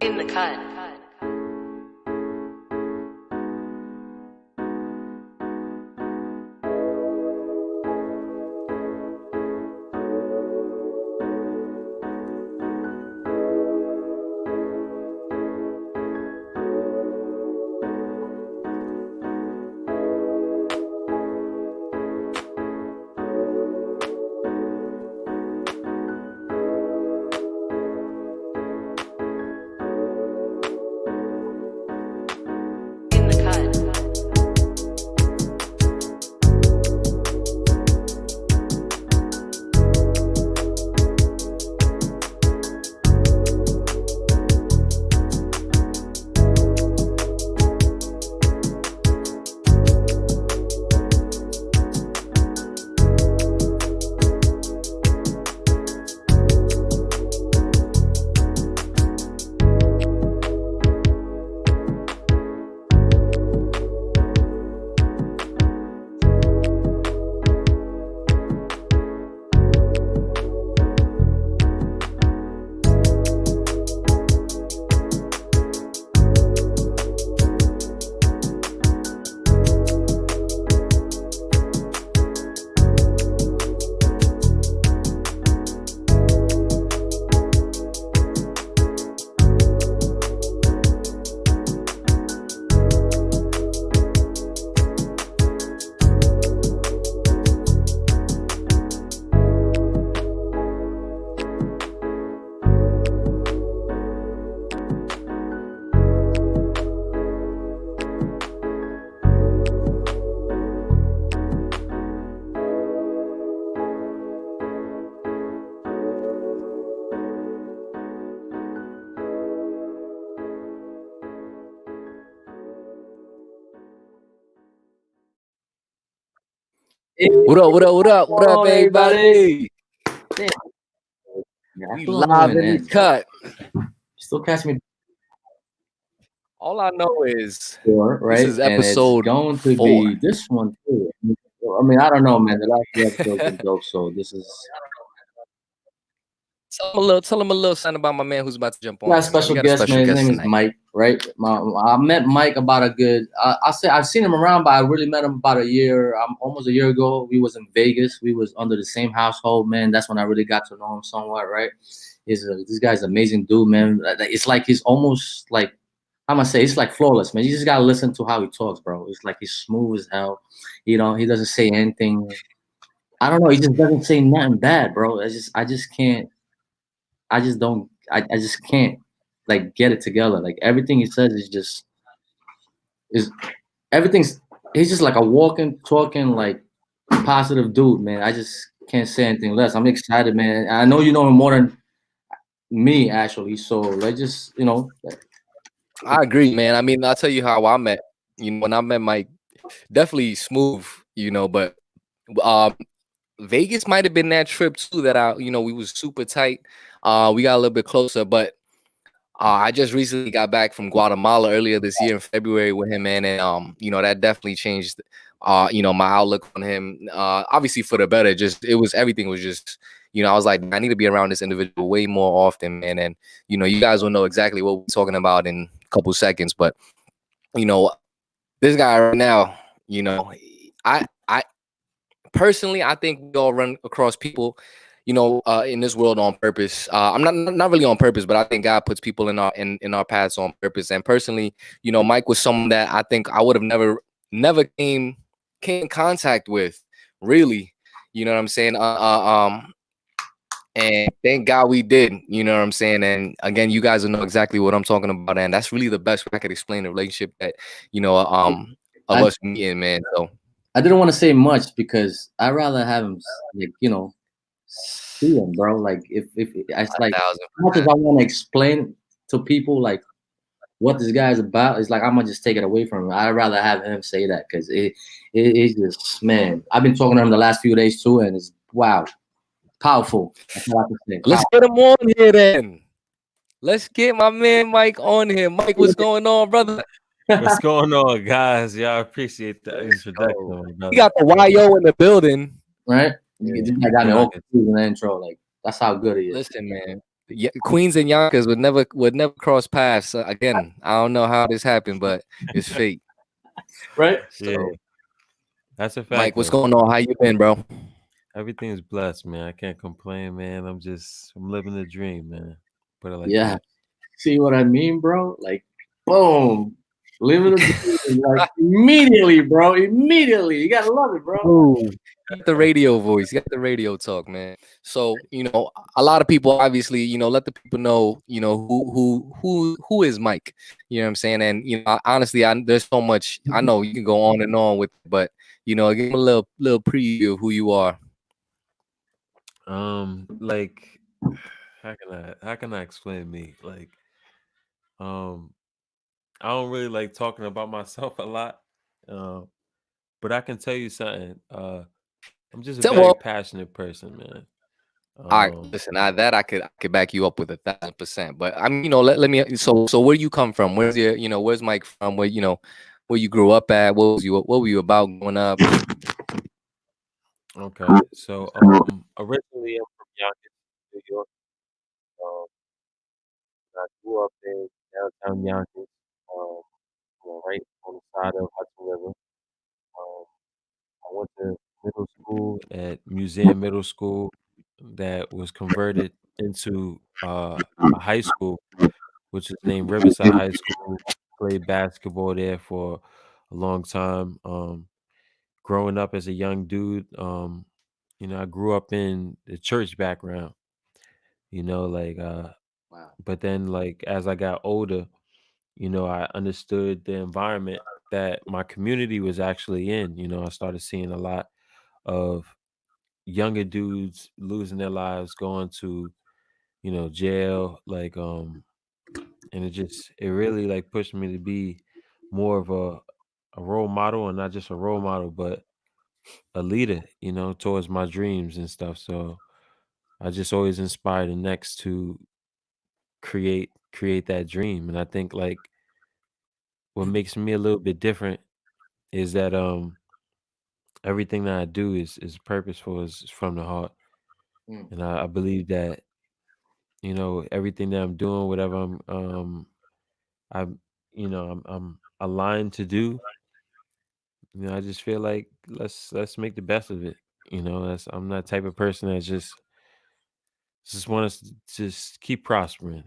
In the cut. What up, everybody? We live in the cut. Still catch me. All I know is right? This is episode and it's going to 4. be this one too. I mean, I don't know, man. The last few episodes been dope, so this is. Tell him a little something about my man who's about to jump on. We got a special guest, man. His name is Mike, right? I met Mike about a good. I've seen him around, but I really met him about almost a year ago. We was in Vegas. We was under the same household, man. That's when I really got to know him somewhat, right? This guy's an amazing dude, man. It's like he's almost like. I'm gonna say it's like flawless, man. You just gotta listen to how he talks, bro. It's like he's smooth as hell. He doesn't say anything. I don't know. He just doesn't say nothing bad, bro. I just can't like get it together. Like everything he says is everything's. He's just like a walking, talking, like positive dude, man. I just can't say anything less. I'm excited, man. I know you know him more than me, actually. So let's just, I agree, man. I mean, I'll tell you how I met. When I met Mike, definitely smooth, but Vegas might have been that trip too that we was super tight. We got a little bit closer, but I just recently got back from Guatemala earlier this year in February with him, man, and that definitely changed my outlook on him. Obviously for the better. Everything was just I was like, I need to be around this individual way more often, man. And you guys will know exactly what we're talking about in a couple seconds, but this guy right now, I personally, I think we all run across people, in this world on purpose. I'm not really on purpose, but I think God puts people in our paths on purpose. And personally, Mike was someone that I think I would have never came in contact with, really. You know what I'm saying? And thank God we did. You know what I'm saying? And again, you guys will know exactly what I'm talking about. And that's really the best way I could explain the relationship that of us meeting, man. So I didn't want to say much because I'd rather have him, like, see him, bro. Like if it's like as much as I want to explain to people like what this guy is about, it's like I'm gonna just take it away from him. I'd rather have him say that because it's just, man. I've been talking to him the last few days too, and it's wow, powerful. That's all I can say. Let's get him on here then. Let's get my man Mike on here. Mike, what's going on, brother? What's going on, guys? Y'all appreciate the introduction. You got the YO in the building, right? Yeah. I got me all confused in the intro. Like that's how good he is. Listen, man. Yeah, Queens and Yonkers would never cross paths again. I don't know how this happened, but it's fate. Right? Yeah, So, that's a Mike, fact what's though. going on? How you been, bro? Everything's blessed, man. I can't complain, man. I'm living the dream, man. Put it like Yeah. that. See what I mean, bro? Like, boom. Living the dream. Like, immediately, bro. Immediately. You gotta love it, bro. Ooh. You got the radio voice. You got the radio talk, man. So, a lot of people obviously, let the people know, who is Mike. You know what I'm saying? And honestly, there's so much. I know you can go on and on with, but give them a little preview of who you are. Like, how can I explain me? Like, um, I don't really like talking about myself a lot. Um, but I can tell you something. I'm just a So, very well, passionate person, man. all right, listen, I could back you up with 1,000%. But I mean, let me. So where you come from? Where's Mike from? Where you grew up at? What were you about growing up? Okay, so originally I'm from Yonkers, New York. Um, I grew up in downtown Yonkers, um, right on the side of Hudson River. Um, I went to middle school at Museum Middle School that was converted into a high school, which is named Riverside High School. Played basketball there for a long time. Growing up as a young dude, I grew up in the church background, like Wow. but then like as I got older, I understood the environment that my community was actually in. I started seeing a lot of younger dudes losing their lives, going to, jail, and it really like pushed me to be more of a role model, and not just a role model, but a leader, towards my dreams and stuff. So I just always inspire the next to create that dream. And I think like what makes me a little bit different is that everything that I do is purposeful, is from the heart. Mm. And I believe that, everything that I'm doing, whatever I'm I'm aligned to do, I just feel like let's make the best of it. I'm that type of person that just want us to just keep prospering.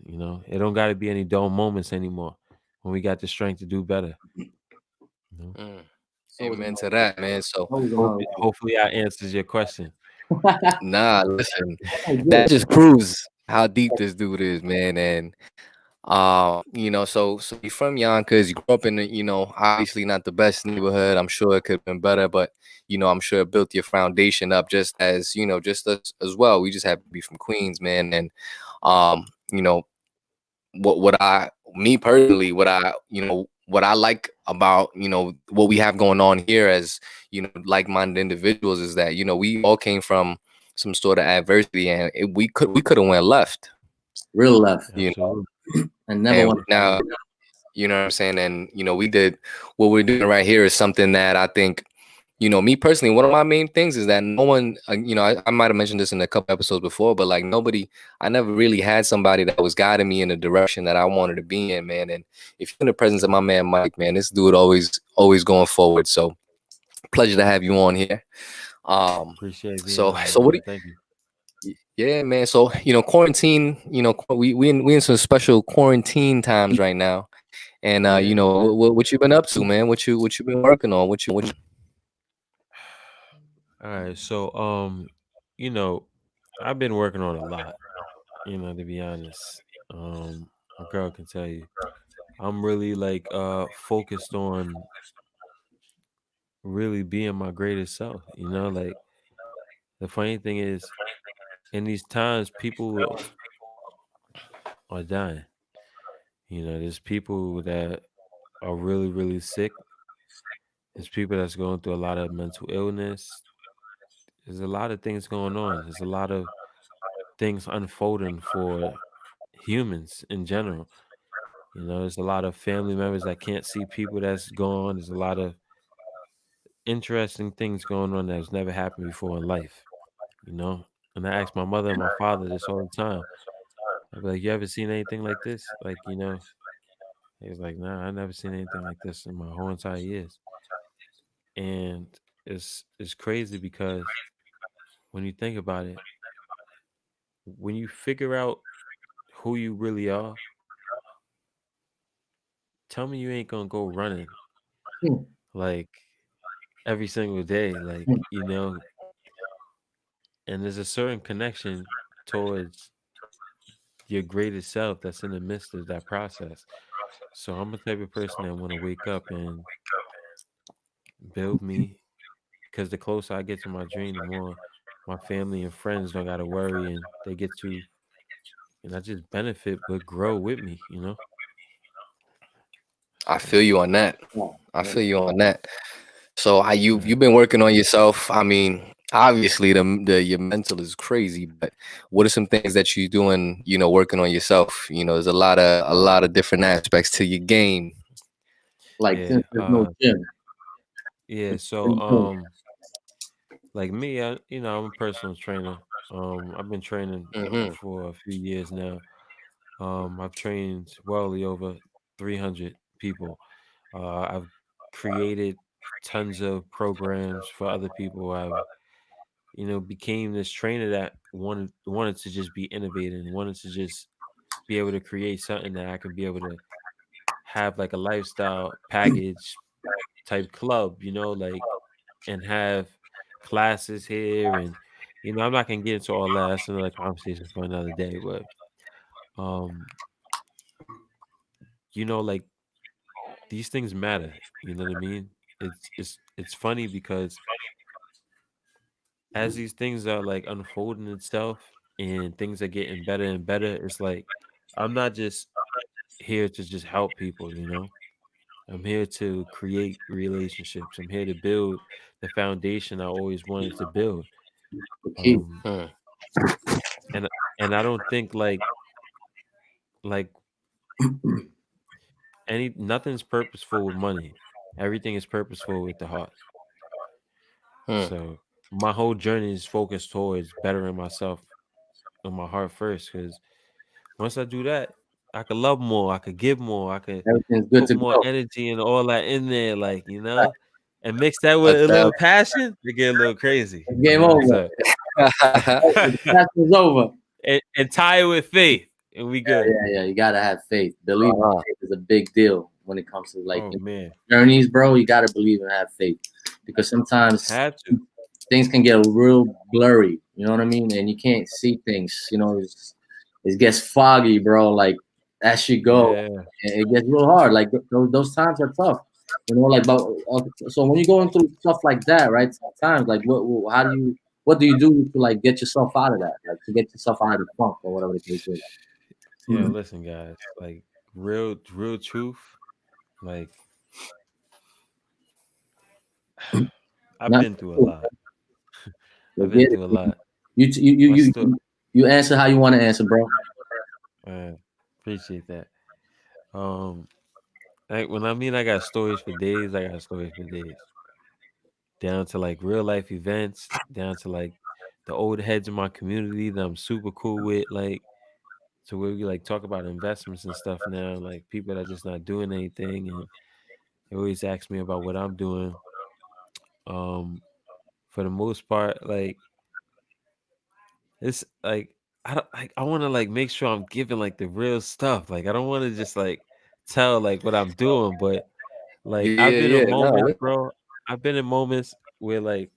It don't got to be any dull moments anymore when we got the strength to do better. Mm. It's always Amen to another that, man. So, always another Hopefully, I answers your question. nah, listen, level. that just proves how deep this dude is, man. And so you're from Yonkers, you grew up in obviously not the best neighborhood. I'm sure it could have been better, but I'm sure it built your foundation up just as, just as well. We just happen to be from Queens, man. And um, you know, what I me personally, what I like about, what we have going on here as, like-minded individuals is that, we all came from some sort of adversity, and we could have went left, Real left. you know, Absolutely. And never and went. now, what I'm saying? And, we did what we're doing right here is something that I think, me personally, one of my main things is that no one, I might have mentioned this in a couple episodes before, but like I never really had somebody that was guiding me in the direction that I wanted to be in, man. And if you're in the presence of my man, Mike, man, this dude always going forward. So pleasure to have you on here. Appreciate being So, on, so what man. do Thank you. yeah, man. So, quarantine, we in some special quarantine times right now. And Yeah. what you been up to, man? What you been working on? What you All right. So, you know, I've been working on a lot, to be honest. My girl can tell you. I'm really like focused on really being my greatest self, like the funny thing is in these times people are dying. There's people that are really, really sick. There's people that's going through a lot of mental illness. There's a lot of things going on. There's a lot of things unfolding for humans in general. There's a lot of family members that can't see people that's gone. There's a lot of interesting things going on that's never happened before in life, And I ask my mother and my father this all the time. I'd be like, "You ever seen anything like this?" Like, he was like, "Nah, I never seen anything like this in my whole entire years." And it's crazy because when you think about it, when you figure out who you really are, tell me you ain't gonna go running Hmm. like every single day, like, Hmm. and there's a certain connection towards your greatest self that's in the midst of that process. So I'm the type of person that want to wake up and build me, because the closer I get to my dream, the more my family and friends don't got to worry, and they get to, and I just benefit but grow with me. I So feel you on that. Yeah, I yeah. feel you on that. So how yeah, you've been working on yourself? I mean, obviously the your mental is crazy, but what are some things that you're doing? Working on yourself. There's a lot of different aspects to your game. Like yeah, since there's no gym, yeah. what are So you doing? like me, I'm a personal trainer. I've been training Hmm. for a few years now. I've trained well over 300 people. I've created tons of programs for other people. I've, became this trainer that wanted to just be innovative and wanted to just be able to create something that I can be able to have like a lifestyle package type club, like, and have classes here. And I'm not gonna get into all that. That's another conversation for another day. But um, like, these things matter. You know what I mean? It's funny because as these things are like unfolding itself and things are getting better and better, it's like I'm not just here to just help people. I'm here to create relationships. I'm here to build the foundation I always wanted to build. The key. Um and I don't think like nothing's purposeful with money. Everything is purposeful with the heart. Hmm. So my whole journey is focused towards bettering myself in my heart first, because once I do that, I could love more, I could give more, I could Everything's good put to more go. energy and all that in there, like, and mix that with But a little passion, it get a little crazy, It's game over. So The class is over. and tie it with faith, and we Yeah, good. yeah, yeah. You gotta have faith. Believing uh-huh. is a big deal when it comes to like Oh man, journeys, bro. You gotta believe and have faith because sometimes had to. things can get real blurry. You know what I mean? And you can't see things. It gets foggy, bro. Like as you go, Yeah, it gets real hard. Like those times are tough. Like but so when you're going through stuff like that, right? Sometimes like what do you do to like get yourself out of that, like to get yourself out of the funk or whatever the case is? yeah. Listen, guys, like real truth. Like I've Not been through a lot. I've Let's been get through a it. lot. You My story. you answer how you want to answer, bro. Appreciate that. Um, like when I mean I got stories for days, I got stories for days. Down to like real life events, down to like the old heads in my community that I'm super cool with, like, to where we like talk about investments and stuff now, like people that are just not doing anything, and they always ask me about what I'm doing. Um, for the most part, like it's like I don't like I want to like make sure I'm giving like the real stuff. Like I don't want to just like tell like what I'm doing, but like I've Yeah, been in yeah, moments, no. bro. I've been in moments where like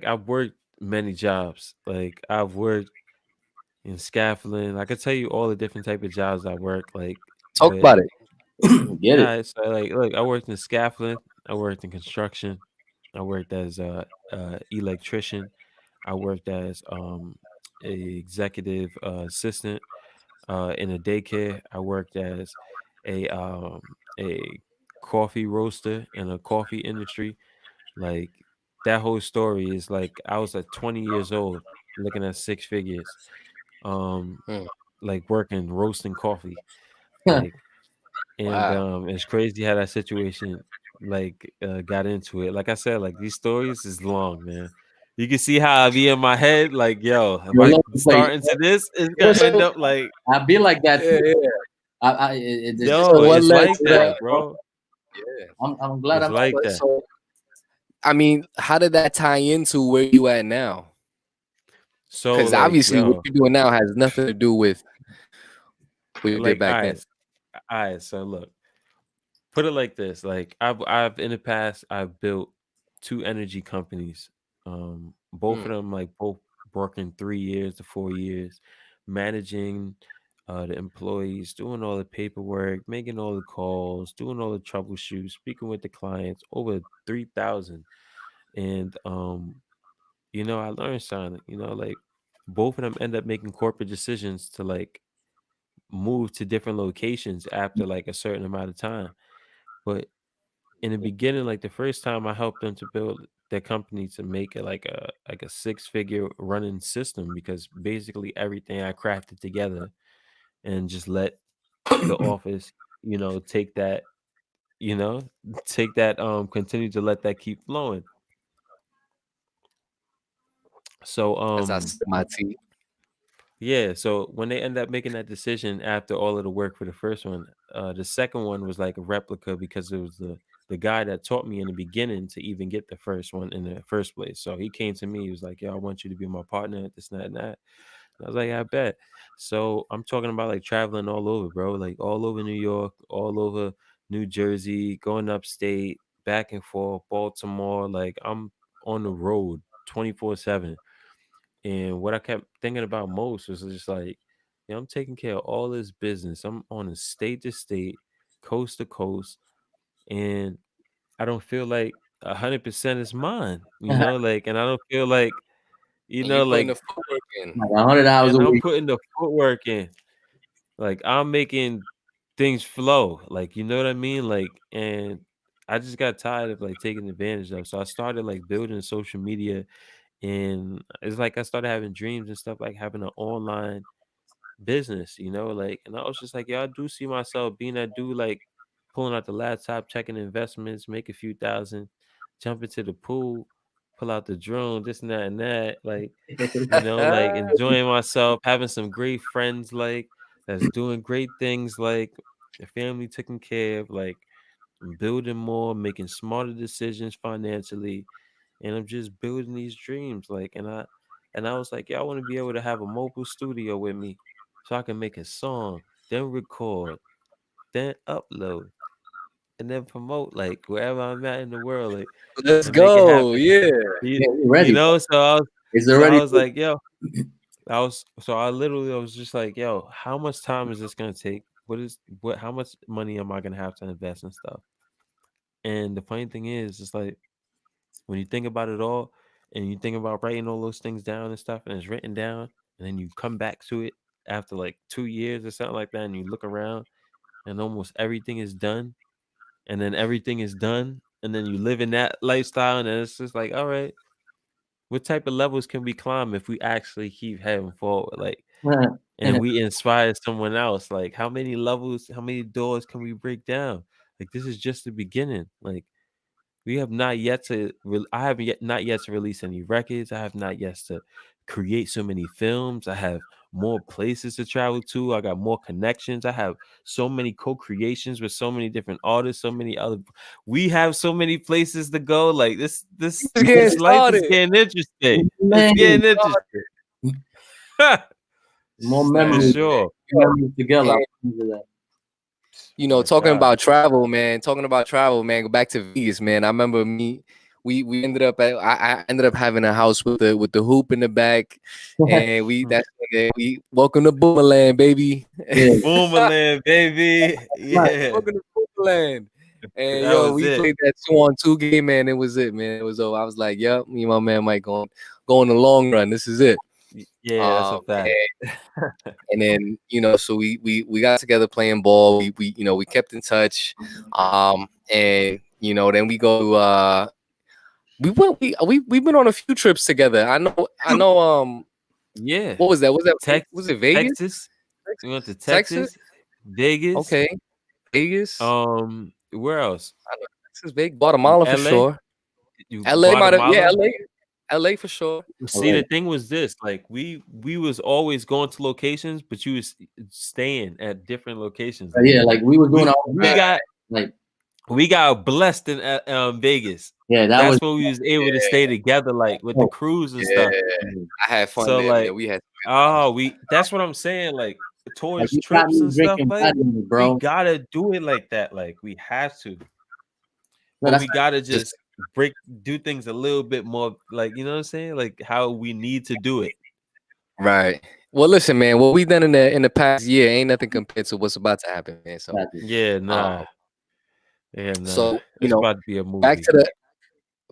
I've worked many jobs. Like I've worked in scaffolding. I could tell you all the different type of jobs I work. Like, Talk but about it. Get it. so like, look, I worked in scaffolding. I worked in construction. I worked as a electrician. I worked as a executive assistant in a daycare. I worked as a coffee roaster in a coffee industry. Like that whole story is like I was like 20 years old looking at six figures. Um Hmm. like working roasting coffee. Like, and Wow. it's crazy how that situation like got into it. Like I said, like these stories is long, man. You can see how I be in my head, like, yo, if You're I all over the place. start into this, it's gonna Yes, end sir. up like, I be like that Yeah, too. yeah. It's just So yo, what it's led like to that, that? bro. Yeah. I'm glad It's I'm like But that. so I mean, how did that tie into where you at now? So Because like, obviously what yo, you're doing now has nothing to do with what you did like, back then. all right. So look, put it like this: like, I've in the past, I've built 2 energy companies. Both of Mm. them, like, both working 3 years to 4 years, managing the employees, doing all the paperwork, making all the calls, doing all the troubleshoots, speaking with the clients, over 3,000. And I learned something. Like, both of them end up making corporate decisions to, like, move to different locations after like a certain amount of time. But in the beginning, like the first time I helped them to build their company to make it like a 6-figure running system, because basically everything I crafted together and just let the office, take that, you know, take that, continue to let that keep flowing. So As I said, my T. yeah, so when they end up making that decision after all of the work for the first one, the second one was like a replica, because it was the guy that taught me in the beginning to even get the first one in the first place. So he came to me, he was like, "Yo, I want you to be my partner, this, and that, and that." And I was like, "Yeah, I bet." So I'm talking about like traveling all over, bro, like all over New York, all over New Jersey, going upstate, back and forth, Baltimore. Like, I'm on the road 24/7. And what I kept thinking about most was just like, I'm taking care of all this business. I'm on a state to state, coast to coast, and I don't feel like 100% is mine, like, and I don't feel like, And you putting the like, footwork in. like 100 hours and a I'm week. putting the footwork in. Like, I'm making things flow. Like, you know what I mean? Like, and I just got tired of like taking advantage of. So I started like building social media, and it's like I started having dreams and stuff, like having an online business, like, and I was just like, yeah, I do see myself being that dude, like pulling out the laptop, checking investments, make a few thousand, jump into the pool, pull out the drone, this and that and that, like, like enjoying myself, having some great friends, like, that's doing great things, like the family taken care of, like, I'm building more, making smarter decisions financially, and I'm just building these dreams, like, and I was like, yeah, I want to be able to have a mobile studio with me, so I can make a song, then record, then upload, and then promote, like, wherever I'm at in the world, like, Let's and make it go. happen. Yeah. You, Yeah, you're ready, bro. It's so I already. was like, yo, I was just like, yo, how much time is this gonna take? How much money am I gonna have to invest in stuff? And the funny thing is, it's like, when you think about it all, and you think about writing all those things down and stuff, and it's written down, and then you come back to it after like 2 years or something like that, and you look around, and almost everything is done, and then everything is done, and then you live in that lifestyle, and then it's just like, all right, what type of levels can we climb if we actually keep heading forward, like, and we inspire someone else? Like, how many levels, how many doors can we break down? Like, this is just the beginning. Like, we have not yet to. I have not yet to release any records. I have not yet to create so many films. I have more places to travel to. I got more connections. I have so many co-creations with so many different artists. So many other. We have so many places to go. Like, this, this, Just getting this life is started. getting interesting. It's Man, getting interesting. more For memories, sure. together. And My talking God. about travel, man. Talking about travel, man. Go back to Vegas, man. I remember we ended up I ended up having a house with the hoop in the back, and we welcome to Boomerland, baby. Yeah, Boomerland, baby. right. Yeah. Welcome to Boomerland. And That was we it. played that 2-on-2 game, man. It was it, man. It was over. I was like, yep, me and my man Mike go in the long run. This is it. Yeah, that's a fact. And then so we got together playing ball. We kept in touch, and then we go. We've been on a few trips together. I know. Yeah. What was that? Was Texas, it Vegas? Texas. We went to Texas? Texas, Vegas. Okay, Vegas. Where else? I know Texas, Vegas, Guatemala for LA. sure. You LA might have, yeah, Guatemala. LA. LA for sure. See, the thing was this, like we was always going to locations, but you was staying at different locations. Like, Yeah, like we were doing we got blessed in Vegas. Yeah, that's when we was able to stay together, like with the crews and stuff. I had fun So there, like, man. We had that's what I'm saying. Like towards you got trips me and stuff, drinking like vodka, bro. we gotta do it like that. Like we have to. No, But we gotta just do things a little bit more, like, you know what I'm saying? Like how we need to do it. Right. Well, listen, man. What we done in the past year ain't nothing compared to what's about to happen, man. So yeah, nah. So it's about to be a movie. Back to the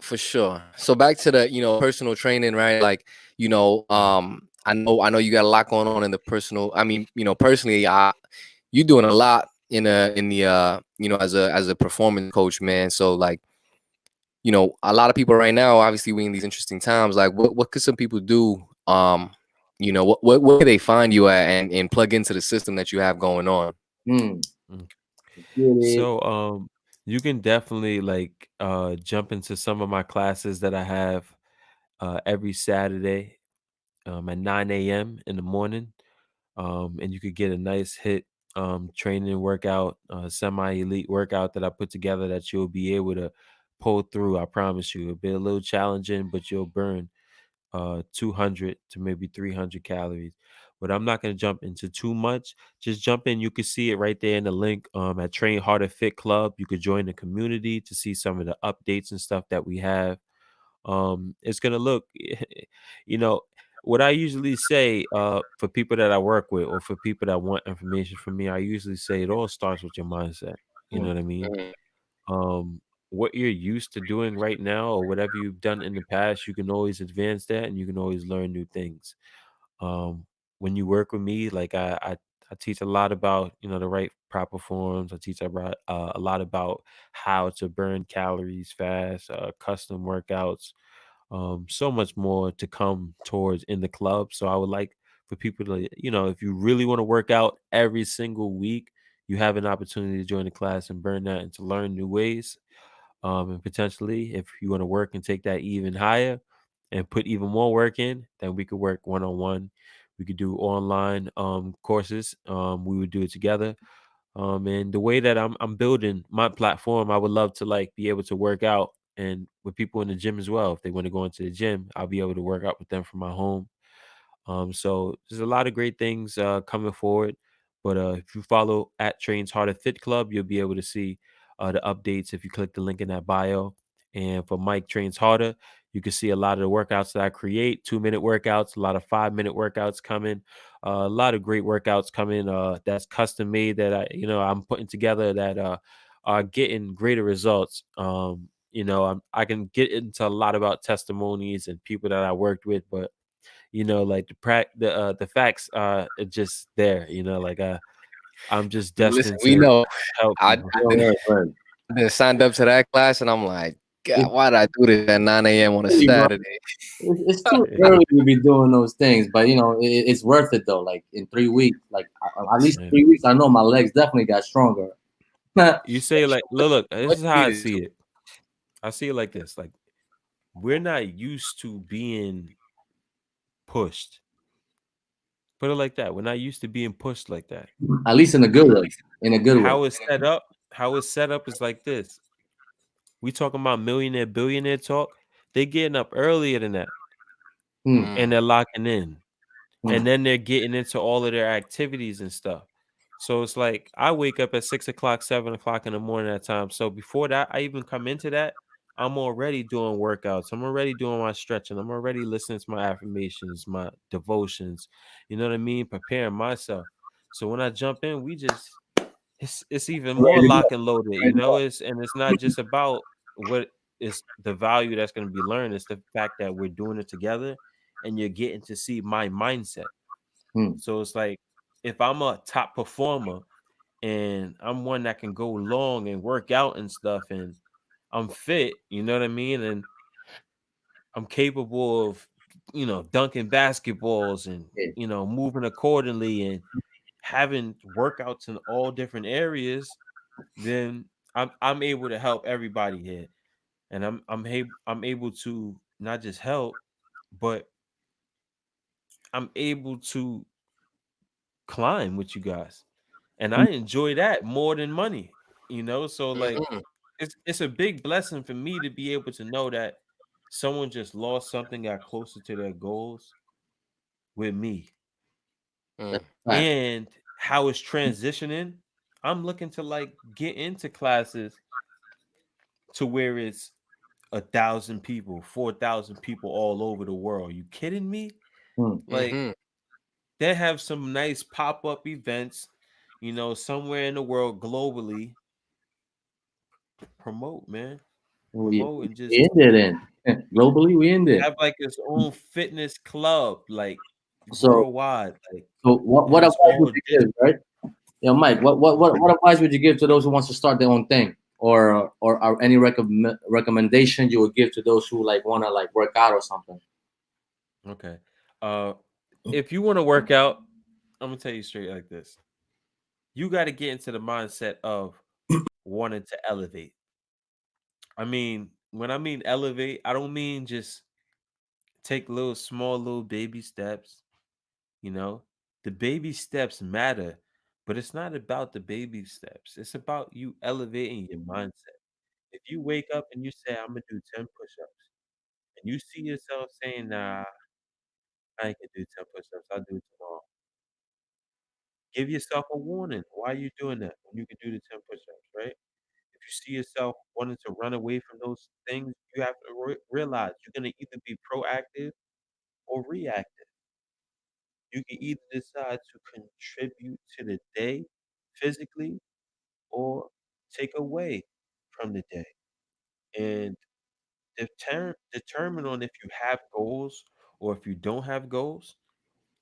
for sure. So back to the personal training, right? Like I know you got a lot going on in the personal. I mean, personally, you doing a lot in the as a performance coach, man. So like, a lot of people right now, obviously we in these interesting times. Like, what could some people do? Where can they find you at and plug into the system that you have going on? So you can definitely like jump into some of my classes that I have every Saturday at 9 a.m. in the morning. And you could get a nice hit training workout, semi-elite workout that I put together that you'll be able to pull through. I promise you. It'll be a little challenging, but you'll burn 200 to maybe 300 calories. But I'm not going to jump into too much. Just jump in. You can see it right there in the link at Train Harder Fit Club. You could join the community to see some of the updates and stuff that we have. It's going to look, what I usually say for people that I work with or for people that want information from me, I usually say it all starts with your mindset. You know what I mean? What you're used to doing right now or whatever you've done in the past, you can always advance that and you can always learn new things. When you work with me, like I teach a lot about, the right proper forms. I teach about a lot about how to burn calories fast, custom workouts, so much more to come towards in the club. So I would like for people to, if you really want to work out every single week, you have an opportunity to join the class and burn that and to learn new ways. And potentially, if you want to work and take that even higher and put even more work in, then we could work one-on-one. We could do online courses. We would do it together. And the way that I'm building my platform, I would love to like be able to work out and with people in the gym as well. If they want to go into the gym, I'll be able to work out with them from my home. So there's a lot of great things coming forward. But if you follow at Trains Harder Fit Club, you'll be able to see the updates if you click the link in that bio. And for Mike Trains Harder, you can see a lot of the workouts that I create, 2-minute workouts, a lot of 5-minute workouts coming, a lot of great workouts coming that's custom made that I'm putting together that are getting greater results. I can get into a lot about testimonies and people that I worked with, but like the facts are just there, like I'm just Listen, destined we to know. help I people. then signed up to that class, and I'm like, God, why did I do this at 9 a.m. on a Saturday? It's too early to be doing those things, but it's worth it though. Like in 3 weeks, like at least 3 weeks, I know my legs definitely got stronger. You say like, look, this is how I see it. I see it like this: like we're not used to being pushed. Put it like that. We're not used to being pushed like that. At least in a good way. In a good way. How it's set up is like this. We talking about millionaire, billionaire talk. They're getting up earlier than that. And they're locking in. And then they're getting into all of their activities and stuff. So it's like I wake up at 6 o'clock, 7 o'clock in the morning at time. So before that, I even come into that, I'm already doing workouts. I'm already doing my stretching. I'm already listening to my affirmations, my devotions. You know what I mean? Preparing myself. So when I jump in, it's even more lock and loaded, it's not just about what is the value that's going to be learned. It's the fact that we're doing it together and you're getting to see my mindset. So it's like if I'm a top performer and I'm one that can go long and work out and stuff and I'm fit, you know what I mean? And I'm capable of, dunking basketballs and, moving accordingly and having workouts in all different areas, then I'm able to help everybody here. And I'm able to not just help, but I'm able to climb with you guys, and I enjoy that more than money. So like Mhm. it's a big blessing for me to be able to know that someone just lost something, got closer to their goals with me, Mm. Fact. and how it's transitioning. I'm looking to like get into classes to where it's 1,000 people, 4,000 people all over the world. You kidding me? Mm. Like Mhm. they have some nice pop-up events, somewhere in the world globally. Promote, man. We, Promote and we just in there then. Globally, we in there. have like its own fitness club, like So, worldwide, like, what and it's advice would all you digital. give, right? Yeah, Mike. What advice would you give to those who wants to start their own thing, or any recommendation you would give to those who like want to like work out or something? Okay. Uh if you want to work out, I'm gonna tell you straight like this. You got to get into the mindset of wanting to elevate. I mean, when I mean elevate, I don't mean just take little small little baby steps, you know. The baby steps matter, but it's not about the baby steps. It's about you elevating your mindset. If you wake up and you say, I'm gonna do 10 push-ups, and you see yourself saying, nah, I ain't gonna do 10 push-ups, I'll do it tomorrow. Give yourself a warning. Why are you doing that when you can do the 10 push-ups, right? If you see yourself wanting to run away from those things, you have to realize you're gonna either be proactive or reactive. You can either decide to contribute to the day physically or take away from the day. And determine on if you have goals or if you don't have goals.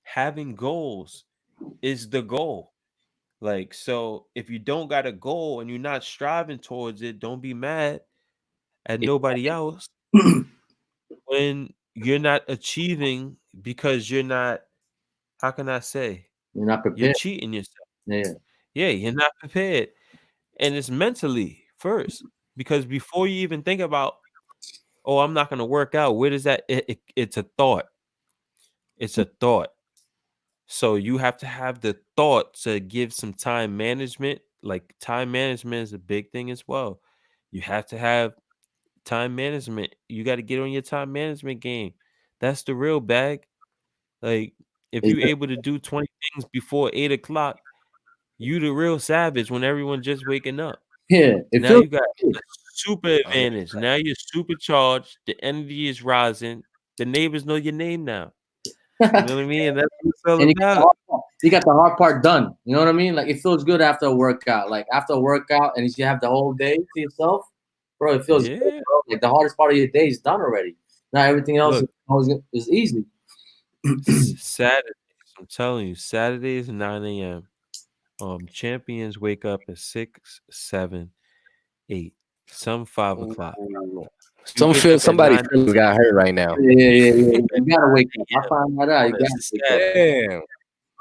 Having goals is the goal. Like, so if you don't got a goal and you're not striving towards it, don't be mad at nobody else when you're not achieving because you're not, how can I say, You're not you're prepared. cheating yourself. Yeah. Yeah, you're not prepared. And it's mentally first, because before you even think about, oh, I'm not going to work out, where does that, it's a thought. It's a thought. So you have to have the thought to give some time management. Like time management is a big thing as well. You have to have time management. You got to get on your time management game. That's the real bag. Like if you're able to do 20 things before 8 o'clock, you the real savage when everyone just waking up. Yeah. It Now feels you got good. a super advantage. Now you're supercharged. The energy is rising. The neighbors know your name now. You know what I mean? And that's what it's all And about. you got the hard part done. You know what I mean? Like it feels good after a workout. Like after a workout, and you have the whole day to yourself, bro. It feels good, Yeah. bro. Like the hardest part of your day is done already. Now everything else Look, is easy. Saturdays, I'm telling you, Saturdays 9 a.m. Champions wake up at 6, 7, 8, some 5 o'clock. Ooh. You wake up at Somebody 9 feelings got hurt right now. Yeah. You gotta wake up. I a.m. find that out. on You a gotta wake up. Saturday. Damn.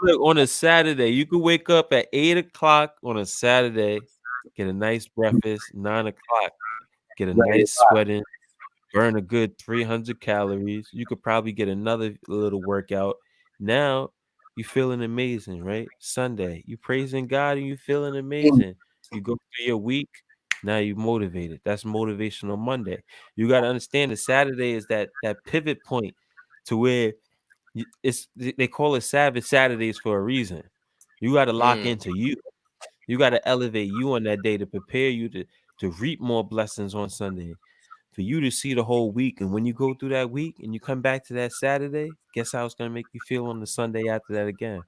Look, on a Saturday, you could wake up at 8 o'clock on a Saturday, get a nice breakfast, 9 o'clock, get a Ready to nice sweat in, burn a good 300 calories. You could probably get another little workout. Now you feeling amazing, right? Sunday, you praising God and you feeling ride. amazing. You go through your week. Now you motivated. That's motivational Monday. You got to understand that Saturday is that pivot point to where it's they call it Sabbath Saturdays for a reason. You got to lock Mm. into you. You got to elevate you on that day to prepare you to reap more blessings on Sunday, for you to see the whole week. And when you go through that week and you come back to that Saturday, guess how it's gonna make you feel on the Sunday after that again?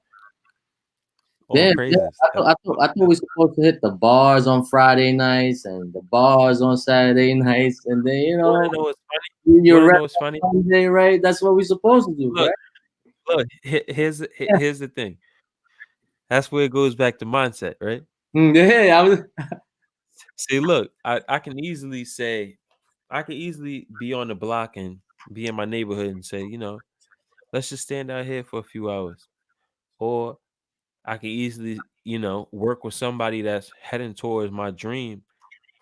All Yeah. praises. I thought we were supposed to hit the bars on Friday nights and the bars on Saturday nights, and then You want to know what's funny? You you're want to rep know what's funny? on Sunday, right? That's what we're supposed to do, Look, right? look. Here's the thing. That's where it goes back to mindset, right? Yeah, I was. See, look, I can easily say, I can easily be on the block and be in my neighborhood and say, let's just stand out here for a few hours. Or I can easily, work with somebody that's heading towards my dream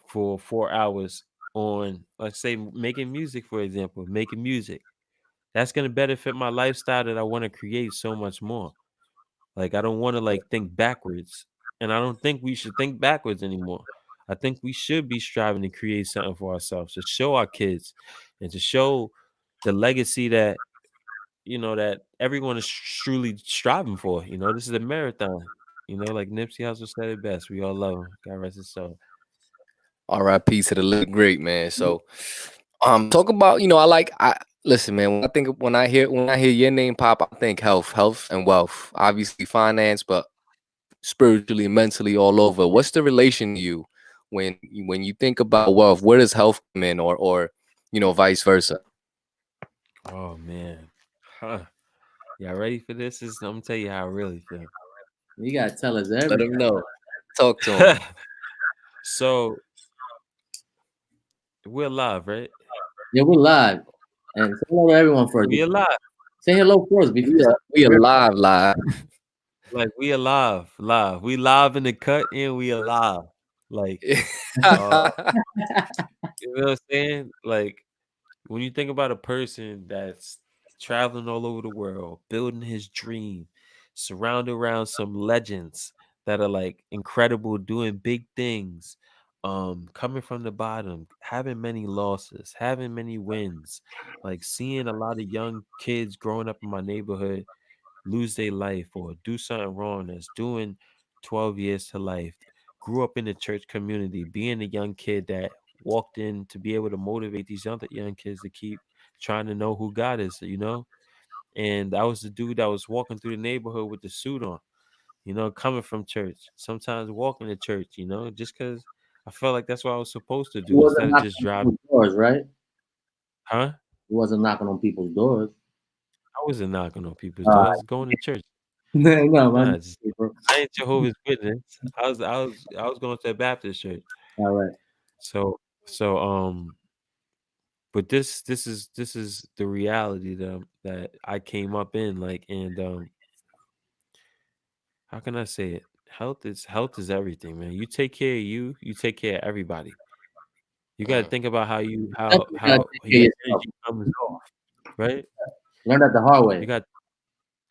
for 4 hours on, let's say, making music, for example, making music. that's going to benefit my lifestyle that I want to create so much more. Like, I don't want to like think backwards, and I don't think we should think backwards anymore. I think we should be striving to create something for ourselves, to show our kids and to show the legacy that, that everyone is truly striving for. This is a marathon. Like Nipsey Hussle said it best. We all love him. God rest his soul. R.I.P. to the late great, man. So, talk about, I listen, man. When I hear your name pop, I think health and wealth. Obviously, finance, but spiritually, mentally, all over. What's the relation to you when you think about wealth? Where does health come in, or vice versa? Oh man, y'all ready for this? I'm gonna tell you how I really feel. You gotta tell us everything. Let him know. Talk to him. So we're live, right? Yeah, we're live. And say hello to everyone first. We alive. Say hello first. We are live. Like, we alive, live. We live in the cut, and we alive. Like, you know what I'm saying? Like, when you think about a person that's traveling all over the world, building his dream, surrounded around some legends that are like incredible, doing big things, coming from the bottom, having many losses, having many wins, like seeing a lot of young kids growing up in my neighborhood lose their life or do something wrong that's doing 12 years to life, grew up in the church community, being a young kid that walked in to be able to motivate these other young kids to keep trying to know who God is, And I was the dude that was walking through the neighborhood with the suit on, coming from church, sometimes walking to church, just because I felt like that's what I was supposed to do instead of just driving. Doors, right? Huh? He wasn't knocking on people's doors. I wasn't knocking on people's doors. I was going to church. No, man. I ain't Jehovah's Witness. I was going to a Baptist church. All right. So but this is the reality that I came up in, like, and how can I say it? Health is everything, man. You take care of you take care of everybody. You got to think about how your energy comes off, right? Learn that the hard way. You got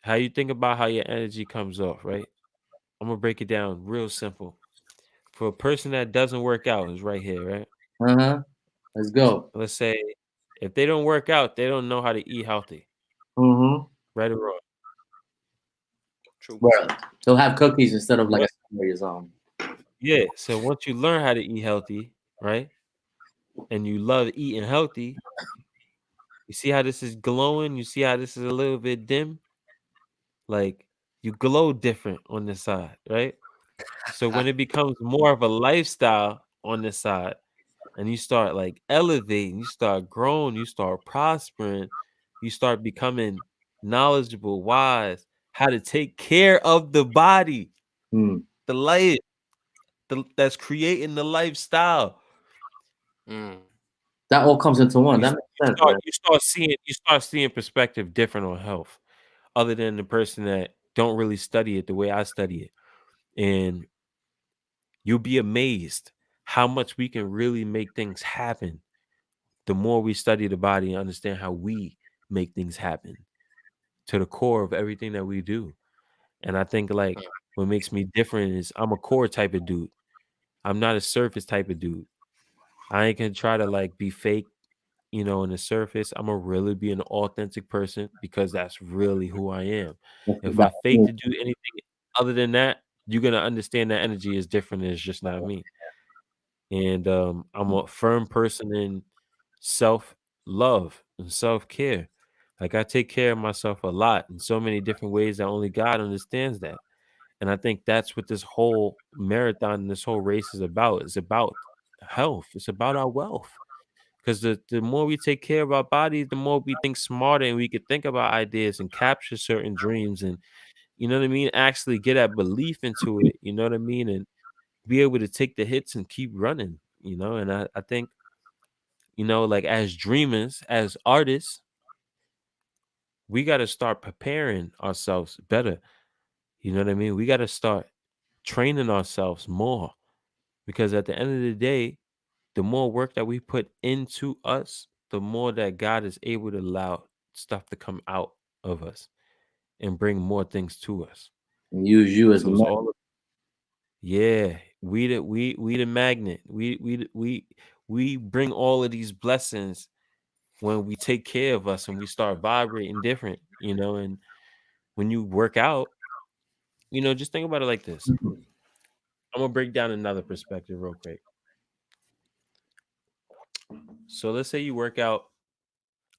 how you think about how your energy comes off, right? I'm gonna break it down real simple. For a person that doesn't work out, is right here, right? Let's go. Let's say if they don't work out, they don't know how to eat healthy. Right or wrong? True. Well, they'll have cookies instead of like a sandwich on. Yeah. So once you learn how to eat healthy, right, and you love eating healthy, you see how this is glowing? You see how this is a little bit dim? Like, you glow different on this side, right? So when it becomes more of a lifestyle on this side, and you start like elevating, you start growing, you start prospering, you start becoming knowledgeable, wise, how to take care of the body, the life that's creating the lifestyle. That all comes into one. That makes sense. You start seeing perspective different on health, other than the person that don't really study it the way I study it. And you'll be amazed how much we can really make things happen the more we study the body and understand how we make things happen to the core of everything that we do. And I think, like, what makes me different is I'm a core type of dude. I'm not a surface type of dude. I ain't gonna try to like be fake, in the surface. I'm gonna really be an authentic person because that's really who I am. If I fake to do anything other than that, you're gonna understand that energy is different and it's just not me. And I'm a firm person in self-love and self-care. Like, I take care of myself a lot in so many different ways that only God understands that. And I think that's what this whole marathon and this whole race is about. It's about health. It's about our wealth. Because the more we take care of our bodies, the more we think smarter and we can think about ideas and capture certain dreams and, you know what I mean, actually get that belief into it, you know what I mean, and be able to take the hits and keep running, and I think, like, as dreamers, as artists, we got to start preparing ourselves better. You know what I mean? We got to start training ourselves more, because at the end of the day, the more work that we put into us, the more that God is able to allow stuff to come out of us and bring more things to us. And use you as So the it's magnet. all yeah, we the magnet. We bring all of these blessings when we take care of us and we start vibrating different, and when you work out, just think about it like this. I'm gonna break down another perspective real quick. So let's say you work out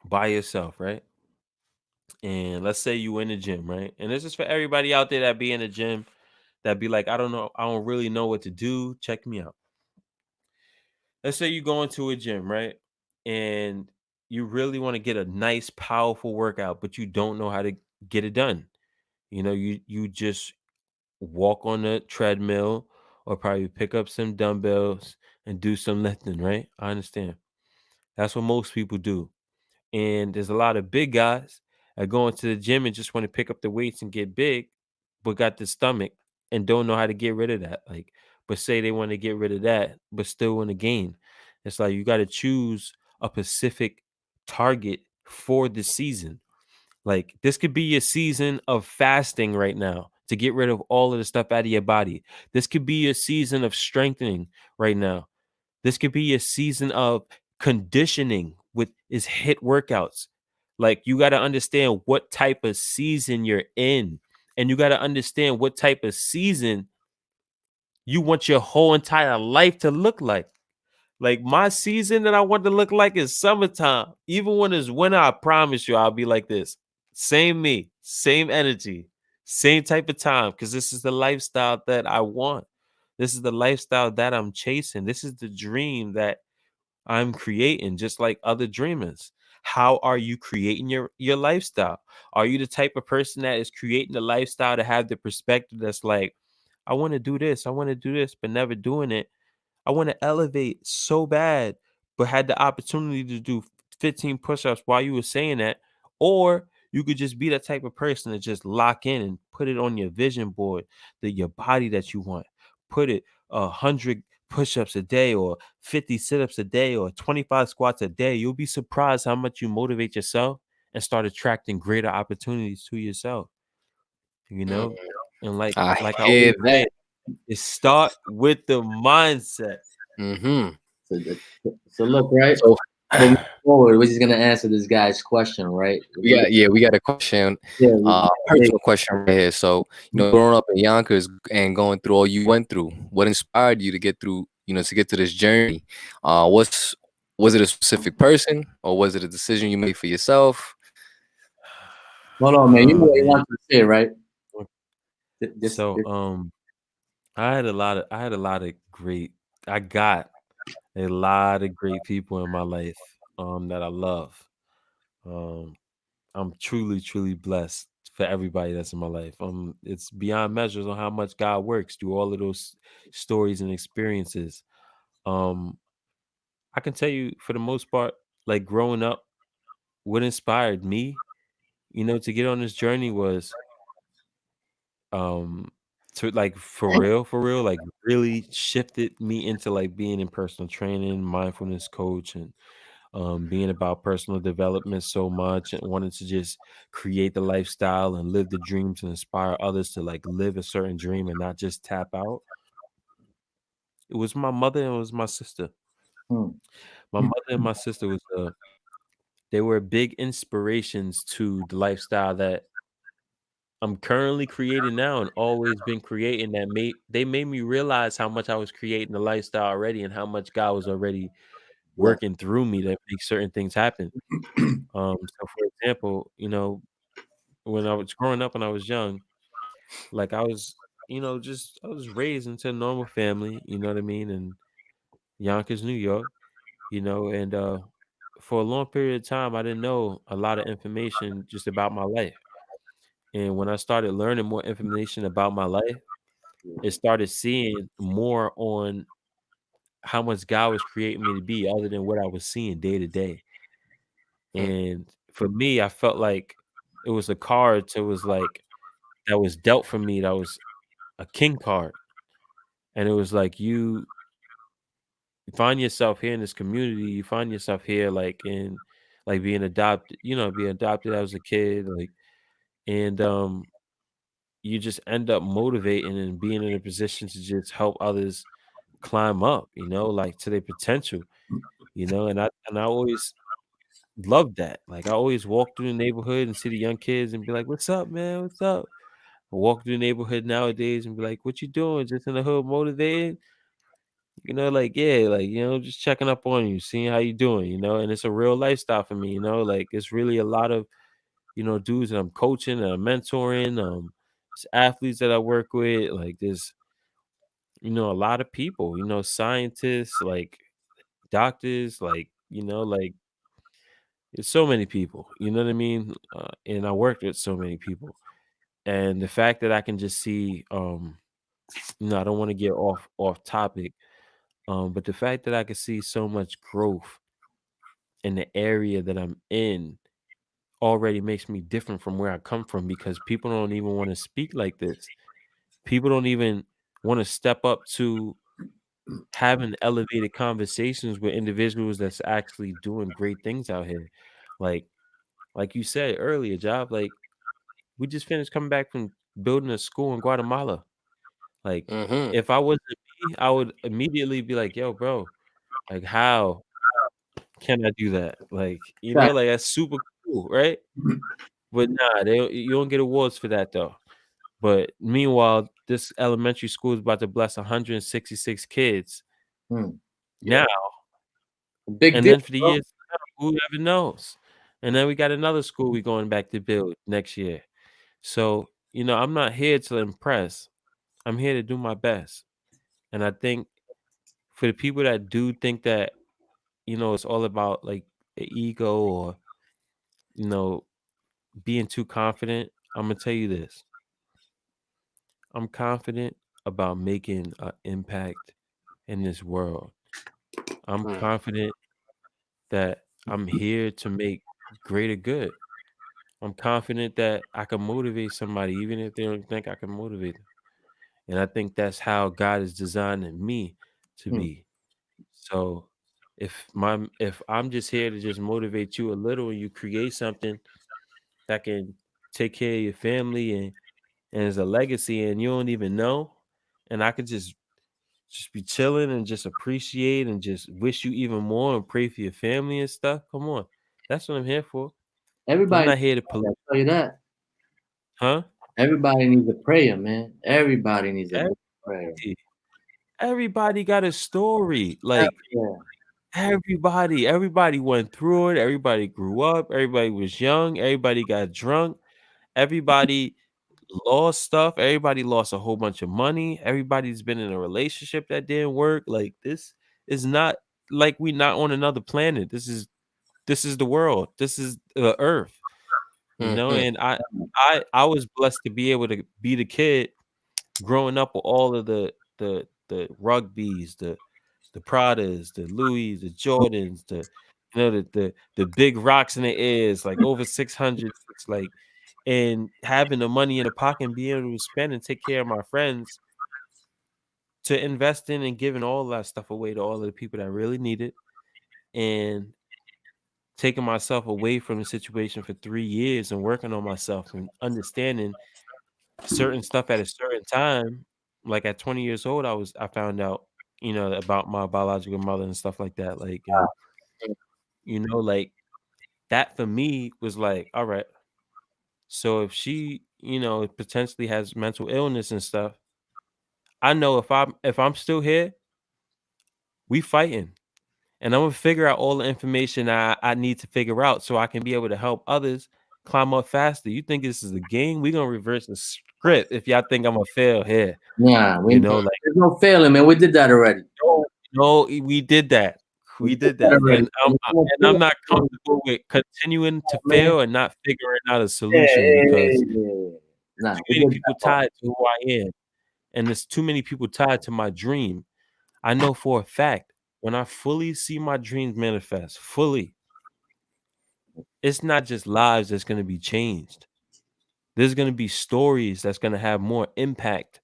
by yourself, right? And let's say you in the gym, right? And this is for everybody out there that be in the gym that be like, I don't know, I don't really know what to do. Check me out. Let's say you go into a gym, right? And you really want to get a nice, powerful workout, but you don't know how to get it done. You just walk on the treadmill or probably pick up some dumbbells and do some lifting, right? I understand. That's what most people do. And there's a lot of big guys that go into the gym and just want to pick up the weights and get big, but got the stomach and don't know how to get rid of that. Like, but say they want to get rid of that, but still want to gain. It's like you got to choose a specific target for the season. Like, this could be your season of fasting right now to get rid of all of the stuff out of your body. This could be your season of strengthening right now. This could be a season of conditioning with his hit workouts. Like, you got to understand what type of season you're in, and you got to understand what type of season you want your whole entire life to look like. Like, my season that I want to look like is summertime. Even when it's winter, I promise you, I'll be like this. Same me, same energy, same type of time, because this is the lifestyle that I want. This is the lifestyle that I'm chasing. This is the dream that I'm creating, just like other dreamers. How are you creating your lifestyle? Are you the type of person that is creating the lifestyle to have the perspective that's like, I want to do this, I want to do this, but never doing it? I want to elevate so bad, but had the opportunity to do 15 push-ups while you were saying that. Or you could just be that type of person to just lock in and put it on your vision board, that your body that you want. Put it 100 push-ups a day or 50 sit-ups a day or 25 squats a day. You'll be surprised how much you motivate yourself and start attracting greater opportunities to yourself. Mm, And like I like I hear always say, that. it start with the mindset. Mm-hmm. So look, right? So So moving forward, we're just gonna answer this guy's question, right? we got a question, Yeah, personal question right here. So, growing up in Yonkers and going through all you went through, what inspired you to get through, to get to this journey? Was it a specific person or was it a decision you made for yourself? hold on, man. You know Oh what you man. want to say, right? Just, So I got a lot of great people in my life that I love. Um I'm truly, truly blessed for everybody that's in my life. It's beyond measures on how much God works through all of those stories and experiences. Um, I can tell you for the most part, like growing up, what inspired me, to get on this journey was um to like for real, like really shifted me into like being in personal training, mindfulness coach, and being about personal development so much and wanting to just create the lifestyle and live the dream to inspire others to like live a certain dream and not just tap out. It was my mother and it was my sister. hmm. My mother and my sister they were big inspirations to the lifestyle that I'm currently creating now and always been creating. They made me realize how much I was creating the lifestyle already and how much God was already Yeah. working through me to make certain things happen. So for example, when I was growing up when I was young, like I was, just I was raised into a normal family, you know what I mean, in Yonkers, New York, and for a long period of time I didn't know a lot of information just about my life. And when I started learning more information about my life, it started seeing more on how much God was creating me to be other than what I was seeing day to day. And for me, I felt like it was a card to was like that was dealt for me, that was a king card. And it was like you find yourself here in this community, you find yourself here like in like being adopted, being adopted as a kid, like, and you just end up motivating and being in a position to just help others climb up, like to their potential, and I always loved that. Like I always walk through the neighborhood and see the young kids and be like, "What's up, man? What's up?" I walk through the neighborhood nowadays and be like, "What you doing? Just in the hood motivated?" Like, yeah, like, just checking up on you, seeing how you doing, and it's a real lifestyle for me, like it's really a lot of, dudes that I'm coaching and I'm mentoring, it's athletes that I work with, like there's, a lot of people, scientists, like doctors, like, like it's so many people, you know what I mean? And I worked with so many people. And the fact that I can just see, I don't want to get off topic, but the fact that I can see so much growth in the area that I'm in already makes me different from where I come from, because people don't even want to speak like this. People don't even want to step up to having elevated conversations with individuals that's actually doing great things out here. Like you said earlier, Job, like we just finished coming back from building a school in Guatemala. Like Mm-hmm. if I wasn't me, I would immediately be like, yo, bro, like how can I do that? Like, like that's super cool, right? But nah, you don't get awards for that though. But meanwhile, this elementary school is about to bless 166 kids Yeah. now. Big And deal, then for the years to come, whoever knows? And then we got another school we going back to build next year. So, I'm not here to impress. I'm here to do my best. And I think for the people that do think that, it's all about like the ego or, being too confident, I'm gonna tell you this. I'm confident about making an impact in this world. I'm confident that I'm here to make greater good. I'm confident that I can motivate somebody, even if they don't think I can motivate them. And I think that's how God is designing me to be. So if I'm just here to just motivate you a little and you create something that can take care of your family and as a legacy and you don't even know, and I could just be chilling and just appreciate and just wish you even more and pray for your family and stuff. Come on. That's what I'm here for. I'm Everybody, not here to I'll tell you that. Huh? Everybody needs a prayer, man. Everybody needs a prayer. Everybody got a story. Yeah. Like everybody went through it. Everybody grew up. Everybody was young. Everybody got drunk. Everybody lost stuff. Everybody lost a whole bunch of money. Everybody's been in a relationship that didn't work. Like this is not like we not on another planet. This is the world. This is the earth. Mm-hmm. And I was blessed to be able to be the kid growing up with all of the rugbies, the Pradas, the Louis, the Jordans, the big rocks in the ears, like over 600, like, and having the money in the pocket and being able to spend and take care of my friends, to invest in and giving all that stuff away to all of the people that really need it, and taking myself away from the situation for 3 years and working on myself and understanding certain stuff at a certain time. Like at 20 years old, I found out, about my biological mother and stuff like that. Like, and like that for me was like, all right. So if she, potentially has mental illness and stuff, I know if I'm still here, we fighting. And I'm gonna figure out all the information I need to figure out so I can be able to help others climb up faster. You think this is a game? We're gonna reverse the script if y'all think I'm gonna fail here. Yeah, Like there's no failing, man. We did that already. no, we did that. We did that. And I'm not comfortable with continuing to fail and not figuring out a solution because Nah, too many people tied to who I am. And there's too many people tied to my dream. I know for a fact when I fully see my dreams manifest, fully, it's not just lives that's going to be changed. There's going to be stories that's going to have more impact.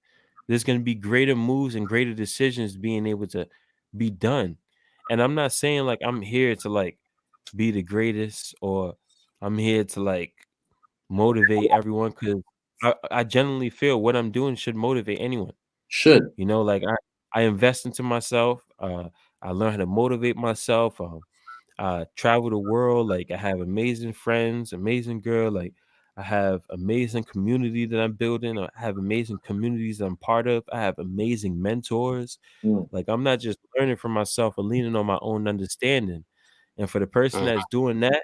There's going to be greater moves and greater decisions being able to be done. And I'm not saying like I'm here to like be the greatest, or I'm here to like motivate everyone, because I genuinely feel what I'm doing should motivate anyone. Should. You know, like I invest into myself. I learn how to motivate myself. Travel the world. Like I have amazing friends, amazing girl. Like I have amazing community that I'm building. I have amazing communities I'm part of. I have amazing mentors. Like I'm not just learning from myself or leaning on my own understanding. And for the person that's doing that,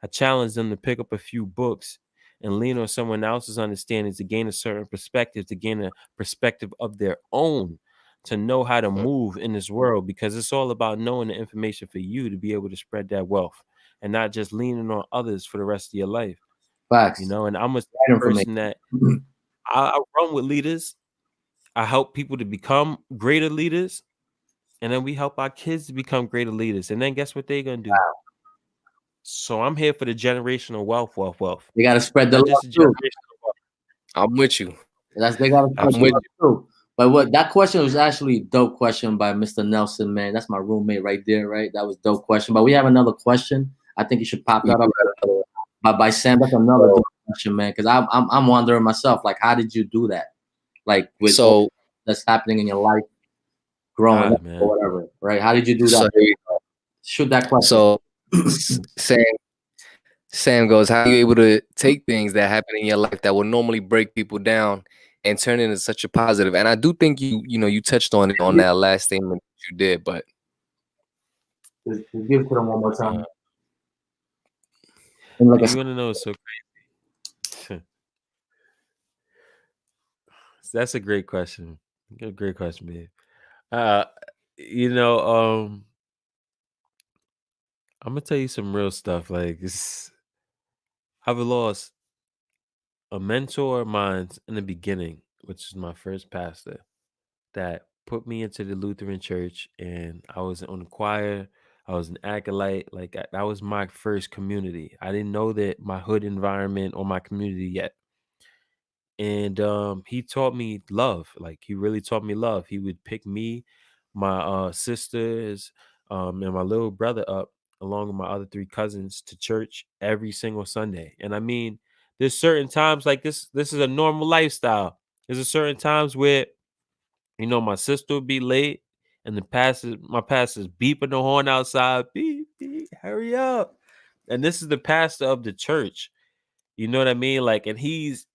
I challenge them to pick up a few books and lean on someone else's understanding to gain a certain perspective, to gain a perspective of their own, to know how to move in this world, because it's all about knowing the information for you to be able to spread that wealth and not just leaning on others for the rest of your life. Facts. You know, and I'm a Right person that I run with leaders. I help people to become greater leaders, and then we help our kids to become greater leaders. And then guess what they're gonna do? Wow. So I'm here for the generational wealth. They gotta spread the Not love just the too. generational wealth. I'm with you. They gotta spread I'm the with love too. But what that question was actually a dope question by Mr. Nelson, man. That's my roommate right there, right? That was a dope question. But we have another question. I think you should pop that up. By Sam, that's another dope question, man. Because I'm wondering myself, like, how did you do that? Like with all that's happening in your life, growing up or whatever, right? How did you do that? Shoot that question. So Sam goes, how are you able to take things that happen in your life that will normally break people down and turn it into such a positive? And I do think you touched on it on that last statement that you did, but Just give it to them one more time. You want to know it's so crazy? That's a great question. Great question, babe. You know, I'm gonna tell you some real stuff. Like I've lost a mentor of mine in the beginning, which is my first pastor, that put me into the Lutheran church, and I was on the choir. I was an acolyte. Like that was my first community. I didn't know that my hood environment or my community yet. And he taught me love. Like he really taught me love. He would pick me, my sisters, and my little brother up along with my other three cousins to church every single Sunday. And I mean, there's certain times like this is a normal lifestyle. There's a certain times where, my sister would be late and my pastor's beeping the horn outside. Beep, beep, hurry up. And this is the pastor of the church. You know what I mean? Like, and he's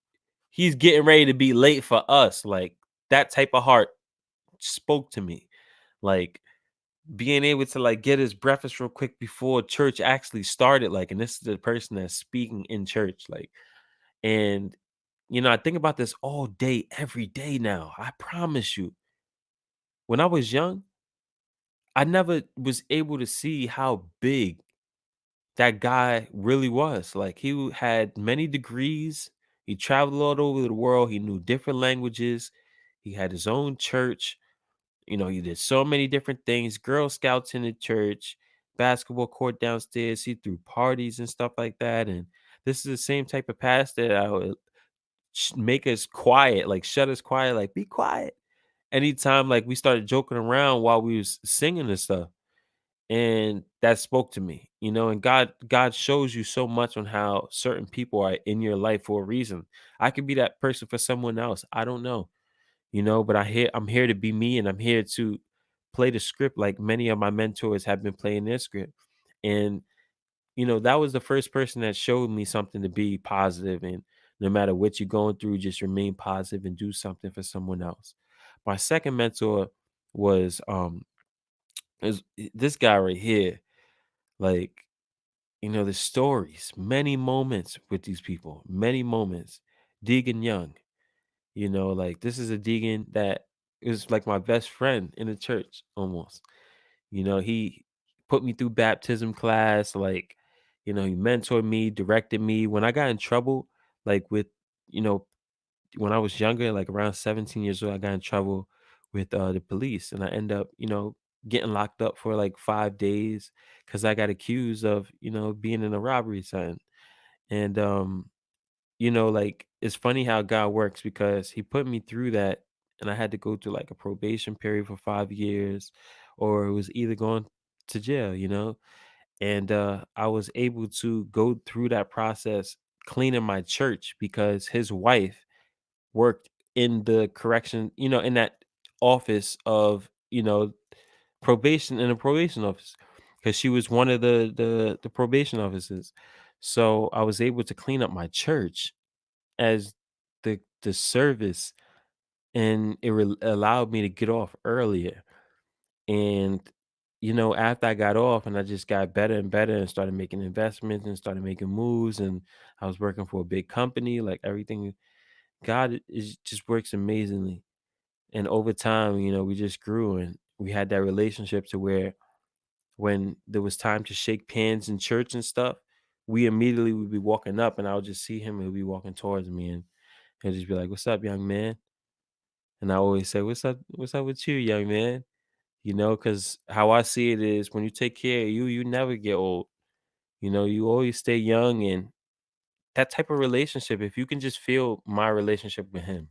getting ready to be late for us. Like that type of heart spoke to me. Like being able to like get his breakfast real quick before church actually started. Like, and this is the person that's speaking in church. Like, and I think about this all day, every day now. I promise you. When I was young, I never was able to see how big that guy really was. Like he had many degrees. He traveled all over the world. He knew different languages. He had his own church. He did so many different things. Girl Scouts in the church, basketball court downstairs. He threw parties and stuff like that. And this is the same type of pastor that I would make us quiet, like shut us quiet, like be quiet. Anytime like we started joking around while we was singing and stuff. And that spoke to me, and God shows you so much on how certain people are in your life for a reason. I could be that person for someone else. I don't know, but I'm here to be me, and I'm here to play the script like many of my mentors have been playing their script. And that was the first person that showed me something to be positive, and no matter what you're going through, just remain positive and do something for someone else. My second mentor was is this guy right here. Like, the stories, many moments with these people, many moments. Deegan Young, like this is a Deegan that is like my best friend in the church almost. He put me through baptism class, like, he mentored me, directed me. When I got in trouble, like with, when I was younger, like around 17 years old, I got in trouble with the police, and I end up, getting locked up for like 5 days because I got accused of, being in a robbery something. And like it's funny how God works, because he put me through that, and I had to go through like a probation period for 5 years, or it was either going to jail, And I was able to go through that process cleaning my church because his wife worked in the correction, in that office of, probation, in a probation office, because she was one of the probation officers. So I was able to clean up my church as the service, and it allowed me to get off earlier. And after I got off and I just got better and better and started making investments and started making moves, and I was working for a big company, like everything, God is just works amazingly. And over time, we just grew, and we had that relationship to where when there was time to shake hands in church and stuff, we immediately would be walking up, and I would just see him, and he'd be walking towards me, and he'll just be like, "What's up, young man?" And I always say, "What's up? What's up with you, young man?" Because how I see it is, when you take care of you, you never get old. You always stay young, and that type of relationship, if you can just feel my relationship with him,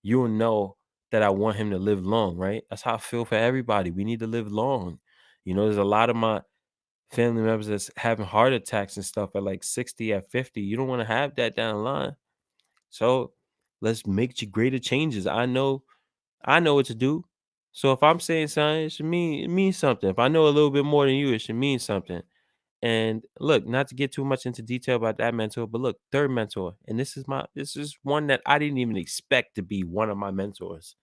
you will know that I want him to live long, right? That's how I feel for everybody. We need to live long. There's a lot of my family members that's having heart attacks and stuff at like 60, at 50. You don't want to have that down the line. So let's make greater changes. I know what to do. So if I'm saying something, it means something. If I know a little bit more than you, it should mean something. And look, not to get too much into detail about that mentor, but look, third mentor, and this is one that I didn't even expect to be one of my mentors.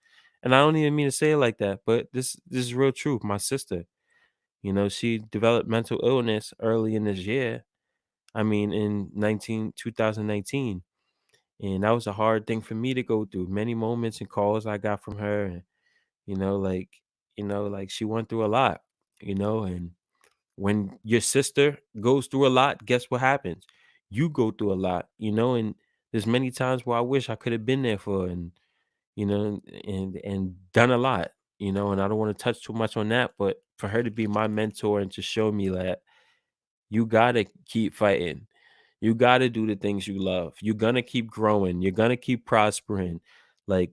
And I don't even mean to say it like that, but this is real truth. My sister, she developed mental illness early in this year. I mean, in 2019. And that was a hard thing for me to go through. Many moments and calls I got from her, and you know, like, like she went through a lot, and when your sister goes through a lot, guess what happens? You go through a lot, and there's many times where I wish I could have been there for her, and and done a lot, and I don't want to touch too much on that, but for her to be my mentor and to show me that you gotta keep fighting. You gotta do the things you love. You're gonna keep growing. You're gonna keep prospering. Like,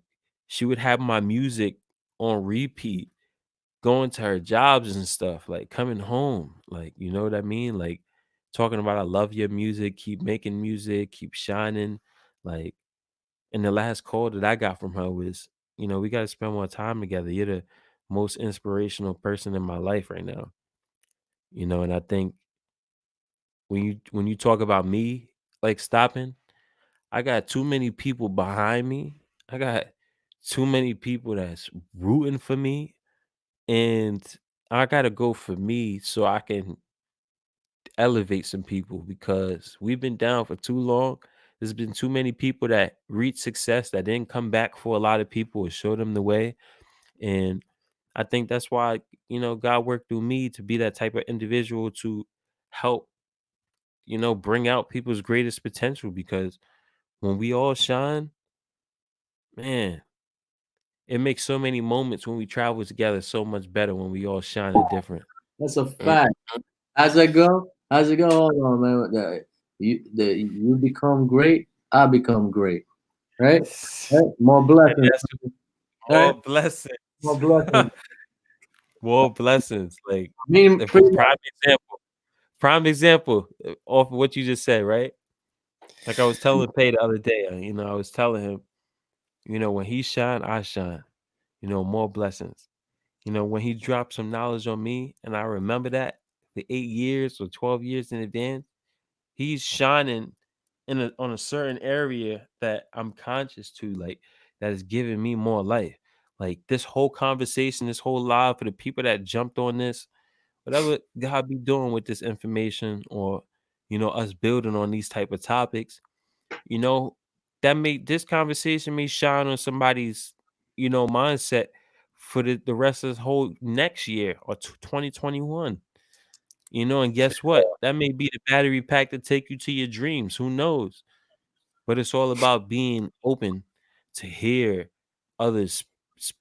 she would have my music on repeat, going to her jobs and stuff, like coming home. Like, you know what I mean? Like, talking about, I love your music, keep making music, keep shining. Like, and the last call that I got from her was, we gotta spend more time together. You're the most inspirational person in my life right now. And I think when you talk about me, like, stopping, I got too many people behind me. I got too many people that's rooting for me, and I gotta go for me so I can elevate some people, because we've been down for too long. There's been too many people that reached success that didn't come back for a lot of people and show them the way. And I think that's why, God worked through me to be that type of individual to help, bring out people's greatest potential, because when we all shine, man, it makes so many moments when we travel together so much better when we all shine a different. That's a Mm. fact. How's it go? How's it go? Hold on, man. You become great, I become great. Right? Right? More And blessings. that's Right? more blessings. More blessings. More blessings. Like, I mean, if a pretty much. prime example off of what you just said, right? Like I was telling Pay the other day, I was telling him, when he shine, I shine. More blessings. When he dropped some knowledge on me, and I remember that the 8 years or 12 years in advance, he's shining on a certain area that I'm conscious to, like, that is giving me more life. Like, this whole conversation, this whole live, for the people that jumped on this, whatever God be doing with this information, or us building on these type of topics, you know, that made this conversation may shine on somebody's, mindset for the rest of this whole next year, or 2021. And guess what? That may be the battery pack to take you to your dreams. Who knows? But it's all about being open to hear others'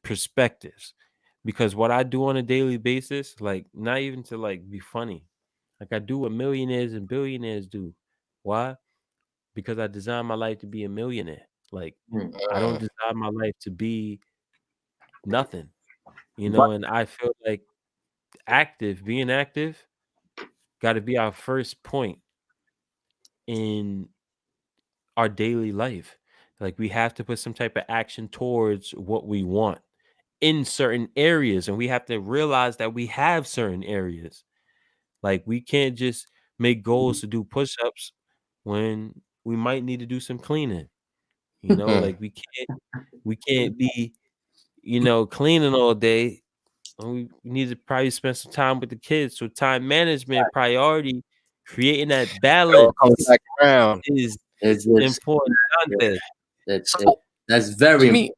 perspectives. Because what I do on a daily basis, like, not even to like be funny, like, I do what millionaires and billionaires do. Why? Because I designed my life to be a millionaire. Like, I don't design my life to be nothing, But and I feel like being active got to be our first point in our daily life. Like we have to put some type of action towards what we want in certain areas, and we have to realize that we have certain areas. Like we can't just make goals to do push-ups when we might need to do some cleaning. Like we can't be, cleaning all day. We need to probably spend some time with the kids. So time management, priority, creating that It all comes balance back around. is It's just important. So that's very me,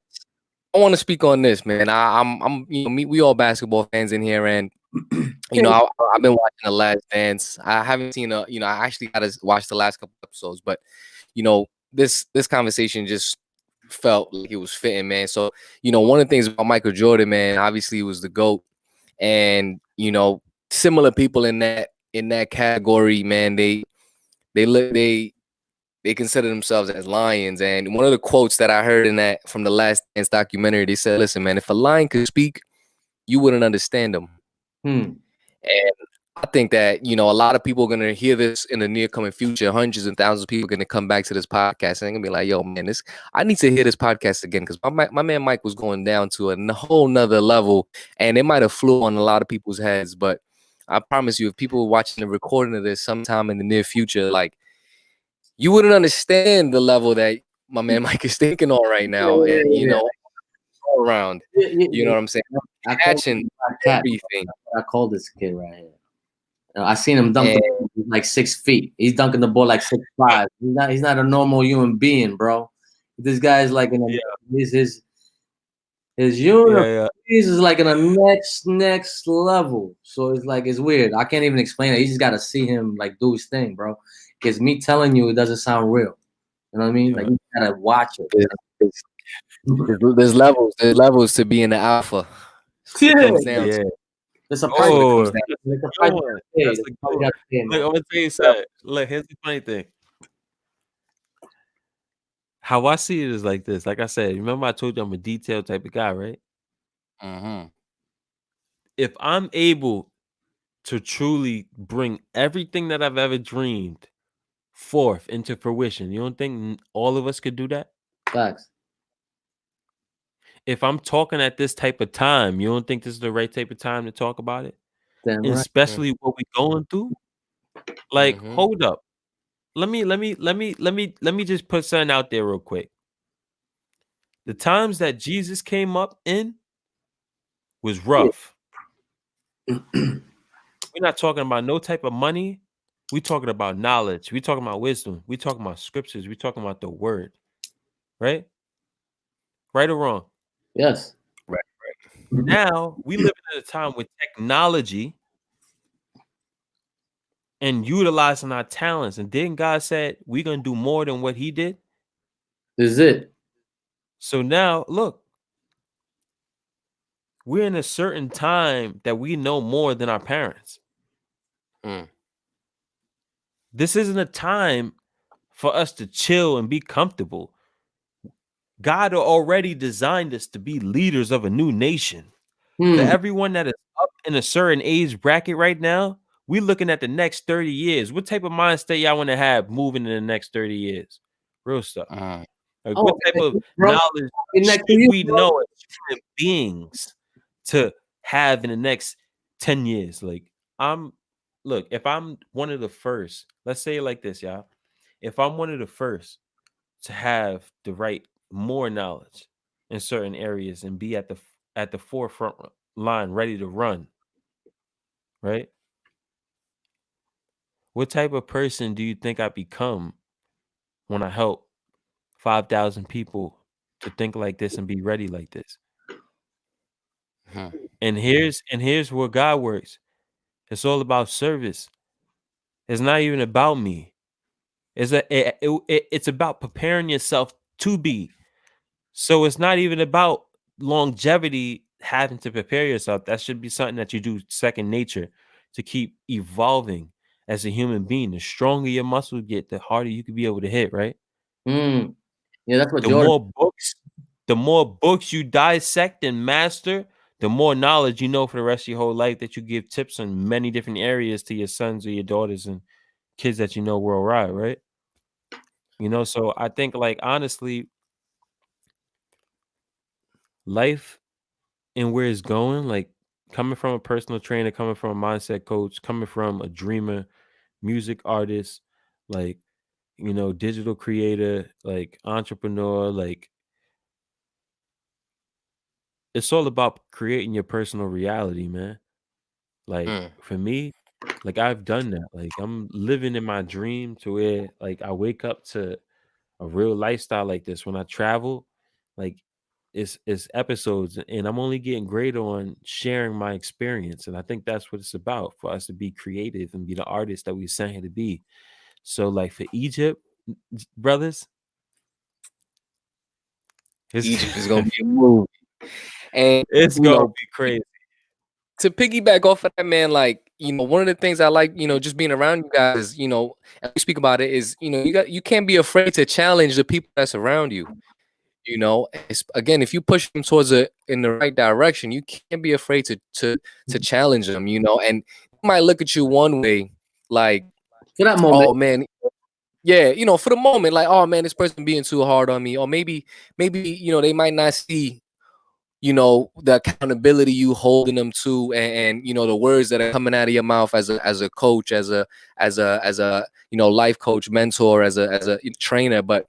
I want to speak on this, man. I'm we all basketball fans in here, and I've been watching The Last Dance. I haven't seen I actually got to watch the last couple episodes, but this conversation just felt like it was fitting, man. So one of the things about Michael Jordan, man, obviously he was the GOAT, and similar people in that category, man, they consider themselves as lions. And one of the quotes that I heard in that from the Last Dance documentary, they said, "Listen, man, if a lion could speak, you wouldn't understand them." And I think that a lot of people are gonna hear this in the near coming future. Hundreds and thousands of people are gonna come back to this podcast and they're gonna be like, "Yo, man, I need to hear this podcast again," because my man Mike was going down to a whole nother level, and it might have flew on a lot of people's heads. But I promise you, if people were watching the recording of this sometime in the near future, like, you wouldn't understand the level that my man Mike is thinking on right now. And all around, you know what I'm saying? Catching everything. I call this kid right here. I seen him dunk the ball, he's like 6 feet. He's dunking the ball like 6'5". He's not a normal human being, bro. This guy is like his universe is like in a next level. So it's like it's weird. I can't even explain it. You just gotta see him like do his thing, bro. Because me telling you, it doesn't sound real. You know what I mean? Like you gotta watch it. There's levels to being the alpha. Yeah. It's a price. Look, I'm gonna tell you something. Look, here's the funny thing. How I see it is like this. Like I said, remember I told you I'm a detailed type of guy, right? If I'm able to truly bring everything that I've ever dreamed forth into fruition, you don't think all of us could do that? Facts. If I'm talking at this type of time, you don't think this is the right type of time to talk about it? Damn right. Right. Especially what we're going through. Like, hold up. Let me just put something out there real quick. The times that Jesus came up in was rough. We're not talking about no type of money. We're talking about knowledge. We're talking about wisdom. We're talking about scriptures. We're talking about the word. Right? Right or wrong? Yes. Right. Now we live in a time with technology and utilizing our talents. And then God said we're gonna do more than what He did. This is it. So now look, we're in a certain time that we know more than our parents. This isn't a time for us to chill and be comfortable. God already designed us to be leaders of a new nation. For everyone that is up in a certain age bracket right now, we're looking at the next 30 years. What type of mind state y'all want to have moving in the next 30 years? Real stuff. Like what type of knowledge should we know as human beings to have in the next 10 years? Like look, if I'm one of the first, let's say it like this, y'all. If I'm one of the first to have the right more knowledge in certain areas and be at the forefront line ready to run, right? What type of person do you think I become when I help 5,000 people to think like this and be ready like this? And here's where God works. It's all about service. It's not even about me. It's about preparing yourself to be. So it's not even about longevity, having to prepare yourself. That should be something that you do second nature to keep evolving as a human being. The stronger your muscles get, the harder you could be able to hit, right? Yeah, that's what the more books you dissect and master, the more knowledge you know for the rest of your whole life, that you give tips on many different areas to your sons or your daughters and kids that you know worldwide, right? You know, so I think, like, honestly, life and where it's going, like, coming from a personal trainer, coming from a mindset coach, coming from a dreamer, music artist, like, you know, digital creator, like entrepreneur, like, it's all about creating your personal reality, man. Like, Mm. for me, like, I've done that. Like, I'm living in my dream to where, like, I wake up to a real lifestyle like this. When I travel, like, it's episodes, and I'm only getting greater on sharing my experience. And I think that's what it's about, for us to be creative and be the artists that we sent here to be. So, like, for Egypt, brothers, it's Egypt is gonna be a movie. And it's you gonna know, be crazy. to piggyback off of that, man, like, one of the things I like, just being around you guys, and we speak about it, is, you can't be afraid to challenge the people that's around you. Again, if you push them towards in the right direction, you can't be afraid to challenge them, and they might look at you one way, like, For that moment. oh man, yeah, for the moment, like, oh man, this person being too hard on me, or maybe they might not see the accountability you holding them to, and the words that are coming out of your mouth as a coach, as a life coach, mentor, as a trainer. But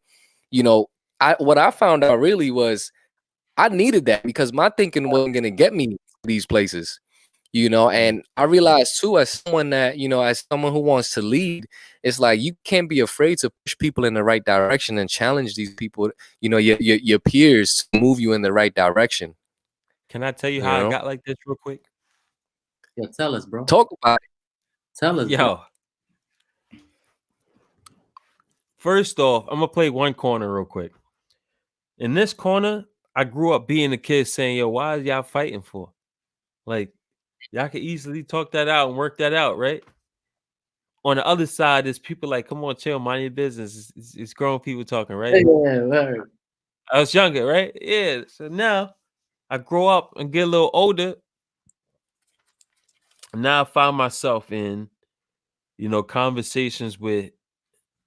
what I found out really was I needed that, because my thinking wasn't going to get me these places. And I realized too, as someone that, as someone who wants to lead, it's like, you can't be afraid to push people in the right direction and challenge these people, your peers, to move you in the right direction. Can I tell you how I got like this real quick? Yeah, tell us, bro. Talk about it. Tell us, bro. First off, I'm gonna play one corner real quick. In this corner, I grew up being a kid saying, yo, why is y'all fighting for? Like, y'all could easily talk that out and work that out, right? On the other side, there's people like, come on, chill, mind your business. It's grown people talking, right? Yeah, right. I was younger, right? Yeah. So now I grow up and get a little older. Now I find myself in, conversations with,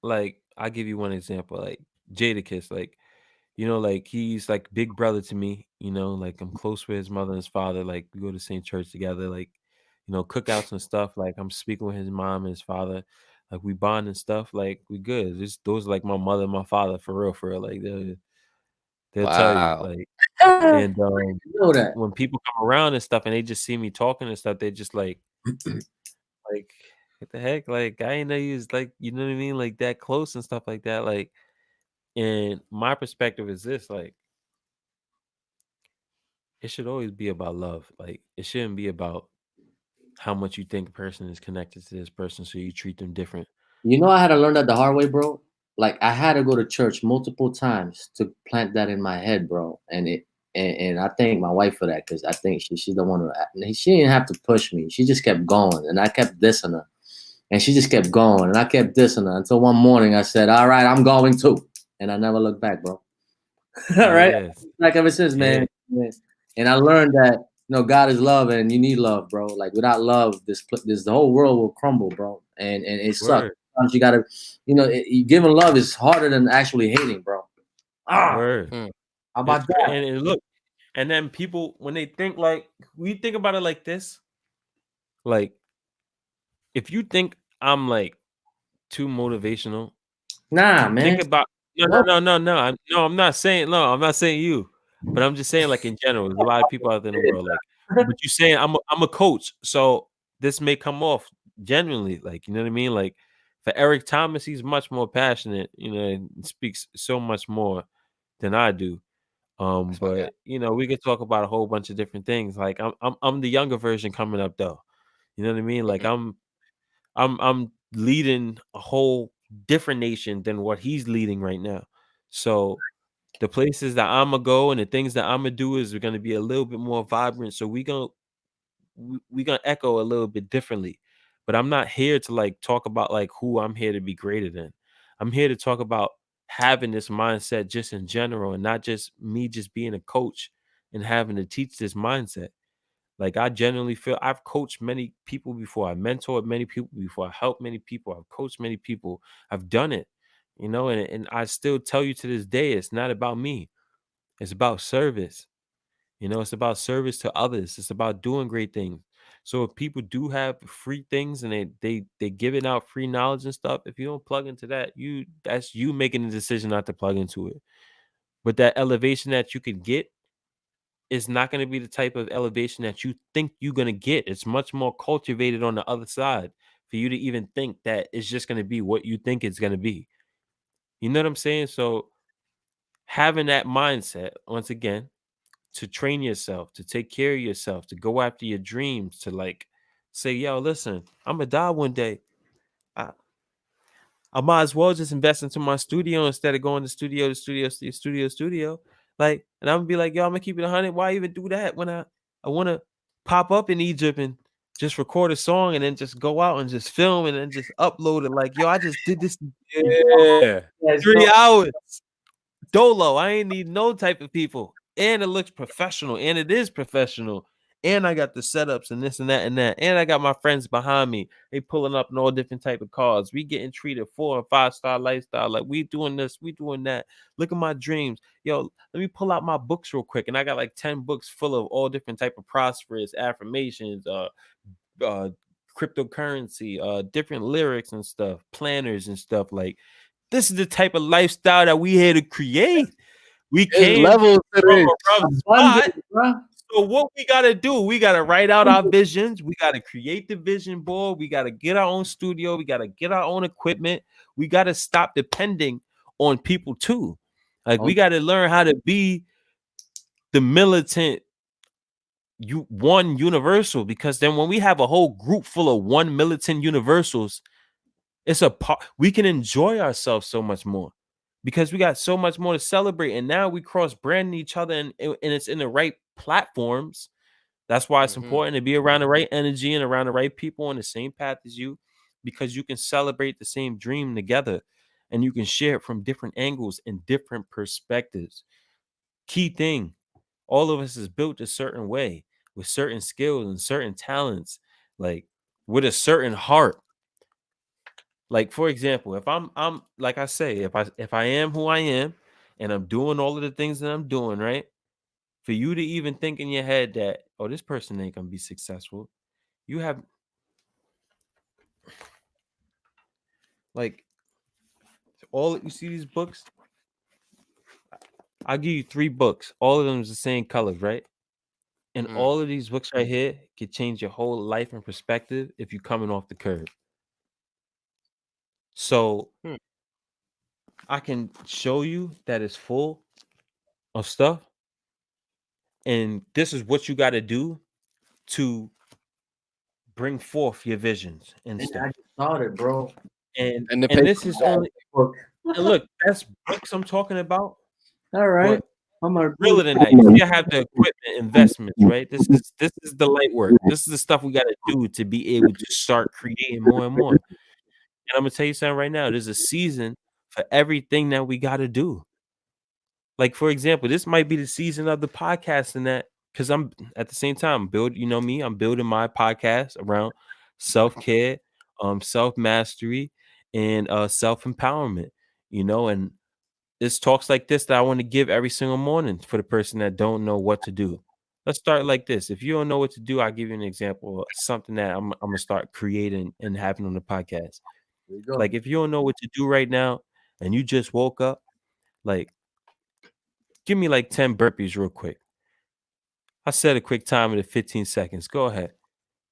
like, I'll give you one example, like Jadakiss, like, like, he's like big brother to me, like, I'm close with his mother and his father, like, we go to the same church together, like, cookouts and stuff, like, I'm speaking with his mom and his father, like, we bond and stuff, like, we good. Those are like my mother and my father, for real, like, they'll tell you, Wow. like, and know that. when people come around and stuff and they just see me talking and stuff, they just like what the heck, like, I ain't know you was, like, you know what I mean, like, that close and stuff like that, like. And my perspective is this, like, it should always be about love. Like, it shouldn't be about how much you think a person is connected to this person, so you treat them different. I had to learn that the hard way, bro. Like, I had to go to church multiple times to plant that in my head, bro. And I thank my wife for that, because I think she's the one who, she didn't have to push me. She just kept going, and I kept dissing her. And she just kept going, and I kept dissing her until one morning I said, all right, I'm going too. And I never looked back, bro. All right? Yes. Like, ever since, man. Yeah. And I learned that, God is love, and you need love, bro. Like, without love, the whole world will crumble, bro. And it sucks. Sometimes you gotta, giving love is harder than actually hating, bro. Word. How about that? And look, and then people, when they think, like, we think about it like this, like, if you think I'm like too motivational, nah, man. think about no. I'm not saying you, but I'm just saying, like, in general, there's a lot of people out there in the world, like, but you saying I'm a coach, so this may come off genuinely, like, you know what I mean? Like, for Eric Thomas, he's much more passionate, and speaks so much more than I do. But we could talk about a whole bunch of different things. Like, I'm the younger version coming up, though. You know what I mean? Like, I'm leading a whole different nation than what he's leading right now. So the places that I'm gonna go and the things that I'm gonna do is gonna be a little bit more vibrant. So we gonna echo a little bit differently. But I'm not here to, like, talk about, like, who I'm here to be greater than. I'm here to talk about having this mindset just in general, and not just me just being a coach and having to teach this mindset. Like, I genuinely feel I've coached many people before. I mentored many people before. I helped many people. I've coached many people. I've done it, and I still tell you to this day, it's not about me. It's about service. It's about service to others. It's about doing great things. So if people do have free things and they giving out free knowledge and stuff, if you don't plug into that, that's you making the decision not to plug into it. But that elevation that you could get is not going to be the type of elevation that you think you're going to get. It's much more cultivated on the other side for you to even think that it's just going to be what you think it's going to be. You know what I'm saying? So having that mindset, once again, to train yourself, to take care of yourself, to go after your dreams, to like say, yo, listen, I'm going to die one day. I might as well just invest into my studio instead of going to studio. Like, and I'm gonna be like, yo, I'm gonna keep it 100. Why even do that when I want to pop up in Egypt and just record a song and then just go out and just film and then just upload it? Like, yo, I just did this. Yeah, 3 hours. Dolo. I ain't need no type of people. And it looks professional. And it is professional. And I got the setups and this and that and that. And I got my friends behind me. They pulling up in all different type of cars. We getting treated 4 or 5 star lifestyle. Like, we doing this, we doing that. Look at my dreams. Yo, let me pull out my books real quick. And I got like 10 books full of all different type of prosperous affirmations, cryptocurrency, different lyrics and stuff, planners and stuff. Like, this is the type of lifestyle that we here to create. We came levels to from this. a rough spot. So what we got to do, we got to write out our visions. We got to create the vision board. We got to get our own studio. We got to get our own equipment. We got to stop depending on people too. Like, we got to learn how to be the militant one universal, because then when we have a whole group full of one militant universals, it's a part we can enjoy ourselves so much more because we got so much more to celebrate. And now we cross branding each other and it's in the right platforms. That's why it's important to be around the right energy and around the right people on the same path as you, because you can celebrate the same dream together and you can share it from different angles and different perspectives. Key thing, all of us is built a certain way with certain skills and certain talents, like with a certain heart. Like, for example, if I'm like I say, if I am who I am and I'm doing all of the things that I'm doing, right? For you to even think in your head that, oh, this person ain't gonna be successful, you have like all you see these books. I'll give you 3 books. All of them is the same colors, right? And all of these books right here can change your whole life and perspective if you're coming off the curb. So I can show you that it's full of stuff. And this is what you got to do to bring forth your visions and stuff. I just started, bro. And this is only book. And look, that's books I'm talking about. All right. I'm realer than that. You see, I have the equipment investments, right? This is the light work. This is the stuff we got to do to be able to start creating more and more. And I'm gonna tell you something right now. There's a season for everything that we got to do. Like, for example, this might be the season of the podcast and that, because I'm at the same time I'm building my podcast around self-care, self-mastery, and self-empowerment, and it's talks like this that I want to give every single morning for the person that don't know what to do. Let's start like this. If you don't know what to do, I'll give you an example of something that I'm gonna start creating and having on the podcast. Like, if you don't know what to do right now and you just woke up, like, give me like 10 burpees real quick. I set a quick timer to 15 seconds. Go ahead.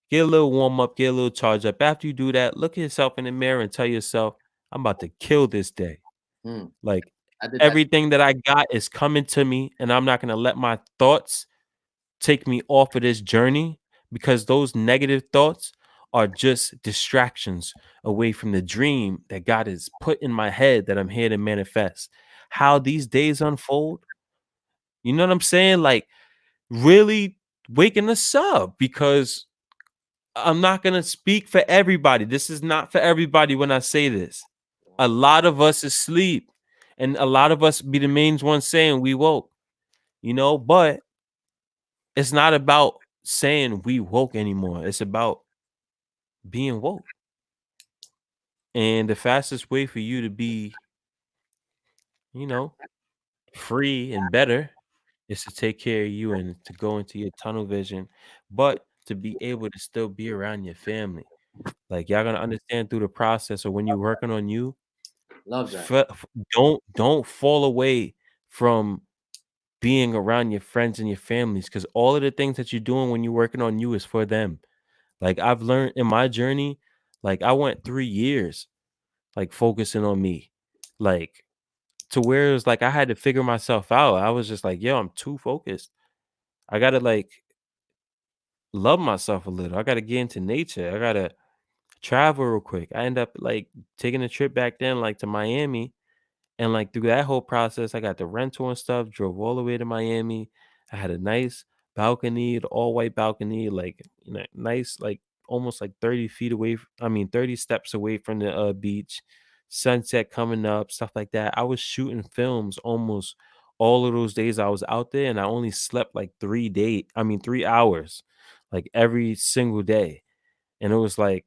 Get a little warm up, get a little charge up. After you do that, look at yourself in the mirror and tell yourself, I'm about to kill this day. Like, everything that I got is coming to me, and I'm not going to let my thoughts take me off of this journey, because those negative thoughts are just distractions away from the dream that God has put in my head that I'm here to manifest. How these days unfold, you know what I'm saying? Like, really waking us up, because I'm not going to speak for everybody. This is not for everybody when I say this. A lot of us is asleep, and a lot of us be the main ones saying we woke, but it's not about saying we woke anymore. It's about being woke. And the fastest way for you to be, you know, free and better is to take care of you and to go into your tunnel vision, but to be able to still be around your family. Like y'all gonna understand through the process, or when you're working on you, Love that. don't fall away from being around your friends and your families, because all of the things that you're doing when you're working on you is for them. Like I've learned in my journey, like I went 3 years like focusing on me, like to where it was like I had to figure myself out. I was just like, yo, I'm too focused. I gotta like love myself a little. I gotta get into nature. I gotta travel real quick. I end up like taking a trip back then, like to Miami. And like through that whole process, I got the rental and stuff, drove all the way to Miami. I had a nice balcony, the all white balcony, like nice, like almost like 30 feet away. 30 steps away from the beach, sunset coming up, stuff like that. I was shooting films almost all of those days I was out there, and I only slept like 3 hours, like every single day. And it was like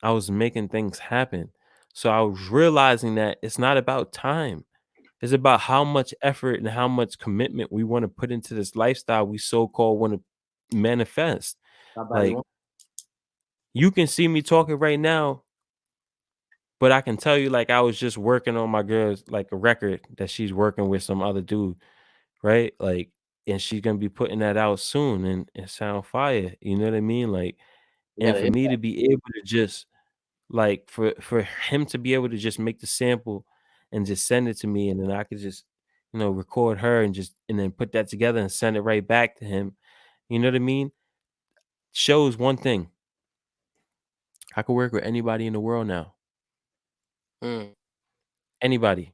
I was making things happen. So I was realizing that it's not about time. It's about how much effort and how much commitment we want to put into this lifestyle we so-called want to manifest. Like you can see me talking right now, but I can tell you like I was just working on my girl's like a record that she's working with some other dude, right? Like, and she's gonna be putting that out soon and sound fire. You know what I mean? Like, and for me to be able to just like for him to be able to just make the sample and just send it to me, and then I could just record her and then put that together and send it right back to him. You know what I mean? Shows one thing. I could work with anybody in the world now. Anybody.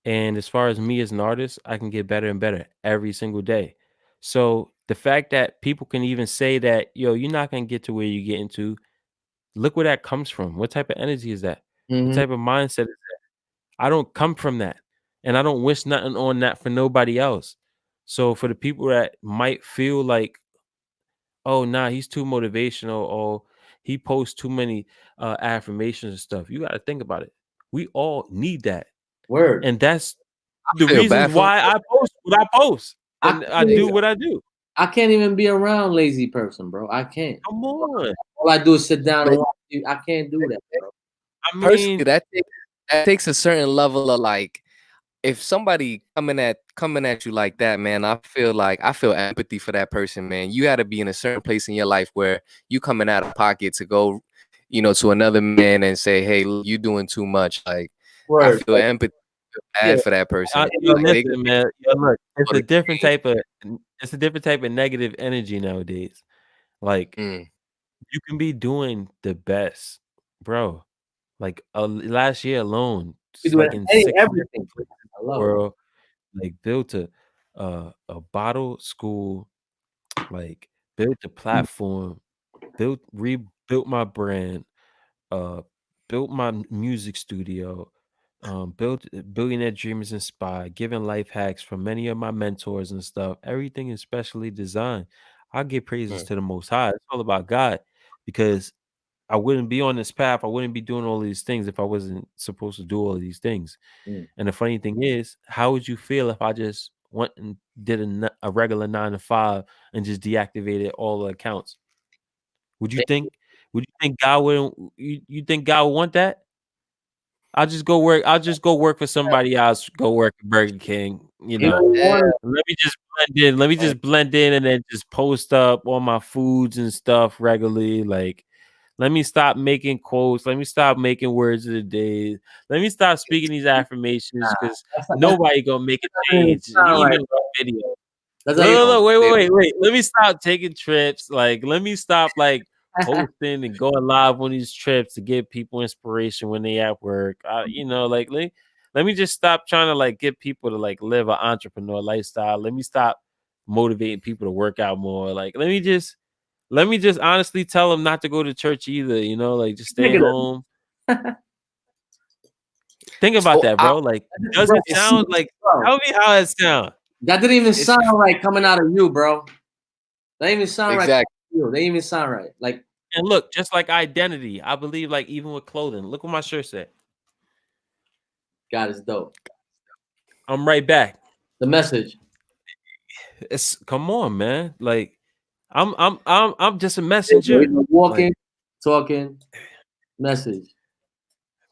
And as far as me as an artist, I can get better and better every single day. So the fact that people can even say that, yo, you're not gonna get to where you get into, look where that comes from. What type of energy is that? What type of mindset is that? I don't come from that. And I don't wish nothing on that for nobody else. So for the people that might feel like, oh, nah, he's too motivational, or he posts too many affirmations and stuff, you got to think about it. We all need that. Word. And that's the reasons why I post what I post. And I do what I do. I can't even be around lazy person, bro. I can't. Come on. All I do is sit down and watch you. I can't do that, bro. I mean, personally, that takes a certain level of like, if somebody coming at you like that, man, I feel empathy for that person, man. You got to be in a certain place in your life where you coming out of pocket to go, to another man and say, hey, look, you doing too much. Like, I feel empathy for that person. Listen, man. Look, it's a different type of negative energy nowadays. Like, you can be doing the best, bro. Like last year alone, like in 6 everything places in the world, like built a bottle school, like built a platform, rebuilt my brand, built my music studio, built Billionaire Dreamers Inspired, giving life hacks from many of my mentors and stuff. Everything is specially designed. I give praises to the Most High. It's all about God, because I wouldn't be on this path. I wouldn't be doing all these things if I wasn't supposed to do all of these things. And the funny thing is, how would you feel if I just went and did a regular 9 to 5 and just deactivated all the accounts? Would you think God wouldn't? You think God would want that? I'll just go work for somebody else. Go work at Burger King. Let me just blend in and then just post up all my foods and stuff regularly. Like, let me stop making quotes. Let me stop making words of the day. Let me stop speaking these affirmations, because nobody gonna make a change. Even a video. Look, wait. Let me stop taking trips. Like, let me stop like posting and going live on these trips to give people inspiration when they at work. Let me just stop trying to like get people to like live an entrepreneur lifestyle. Let me stop motivating people to work out more. Like, let me just honestly tell them not to go to church either. Like just stay home. Think about that, bro. Like, does it sound like? Tell me how it sounds. That didn't even sound right coming out of you, bro. That didn't even sound right. feel. They even sound right. Like, and look, just like identity, I believe, like even with clothing. Look what my shirt said. God is dope. I'm right back. The message. It's come on, man. Like I'm just a messenger. Walking, like, talking, message.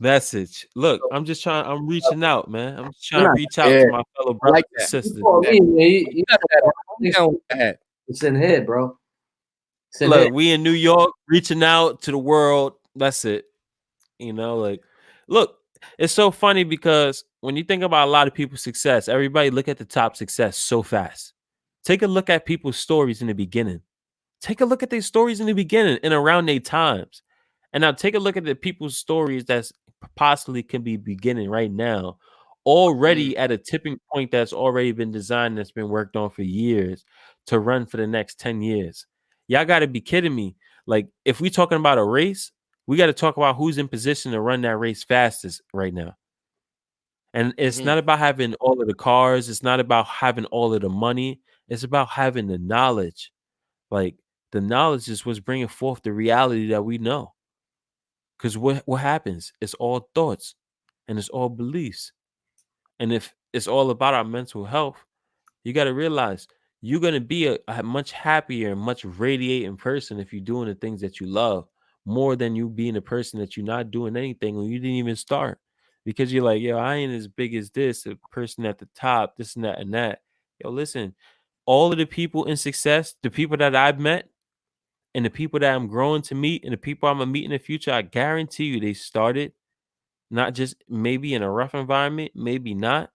Message. Look, I'm reaching out, man. I'm just trying to reach out to my fellow brothers like and sisters. It's in here, bro. Look, we in New York, reaching out to the world. That's it. You know, like, look, it's so funny because when you think about a lot of people's success, everybody look at the top success so fast. Take a look at people's stories in the beginning. Take a look at their stories in the beginning and around their times. And now take a look at the people's stories that's possibly can be beginning right now, already at a tipping point that's already been designed, that's been worked on for years to run for the next 10 years. Y'all got to be kidding me. Like, if we talking about a race, we got to talk about who's in position to run that race fastest right now. And it's not about having all of the cars. It's not about having all of the money. It's about having the knowledge. Like, the knowledge is what's bringing forth the reality that we know. Because what happens? It's all thoughts and it's all beliefs. And if it's all about our mental health, you got to realize you're going to be a much happier and much radiating person if you're doing the things that you love more than you being a person that you're not doing anything when you didn't even start. Because you're like, yo, I ain't as big as this, a person at the top, this and that and that. Yo, listen, all of the people in success, the people that I've met, and the people that I'm growing to meet and the people I'm going to meet in the future, I guarantee you they started not just maybe in a rough environment, maybe not,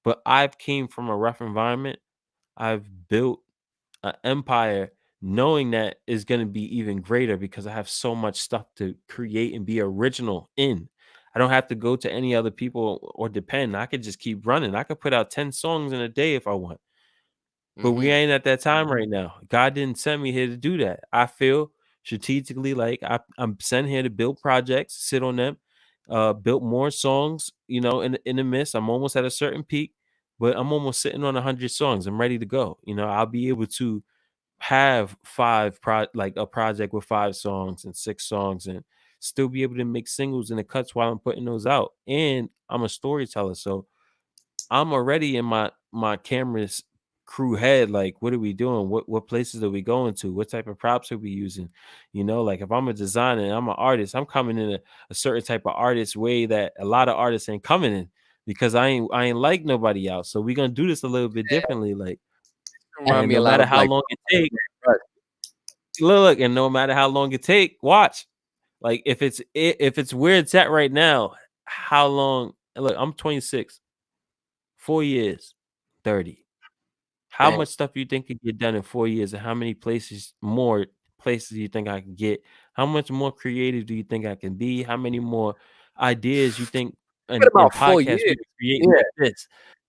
but I've came from a rough environment. I've built an empire knowing that is going to be even greater because I have so much stuff to create and be original in. I don't have to go to any other people or depend. I could just keep running. I could put out 10 songs in a day if I want. But we ain't at that time right now. God didn't send me here to do that. I feel strategically like I'm sent here to build projects, sit on them, build more songs, in the midst. I'm almost at a certain peak, but I'm almost sitting on 100 songs. I'm ready to go. I'll be able to have a project with 5 songs and 6 songs and still be able to make singles and the cuts while I'm putting those out. And I'm a storyteller, so I'm already in my camera's crew head. Like, what are we doing? What places are we going to? What type of props are we using? Like if I'm a designer and I'm an artist, I'm coming in a certain type of artist way that a lot of artists ain't coming in because I ain't like nobody else. So we're gonna do this a little bit differently. Like, and no matter how long it takes, look, and no matter how long it take, watch. Like if it's where it's at right now, how long? Look, I'm 26. 4 years, 30. How much stuff you think could get done in 4 years, and how many more places you think I can get? How much more creative do you think I can be? How many more ideas you think and podcasts we can create like this?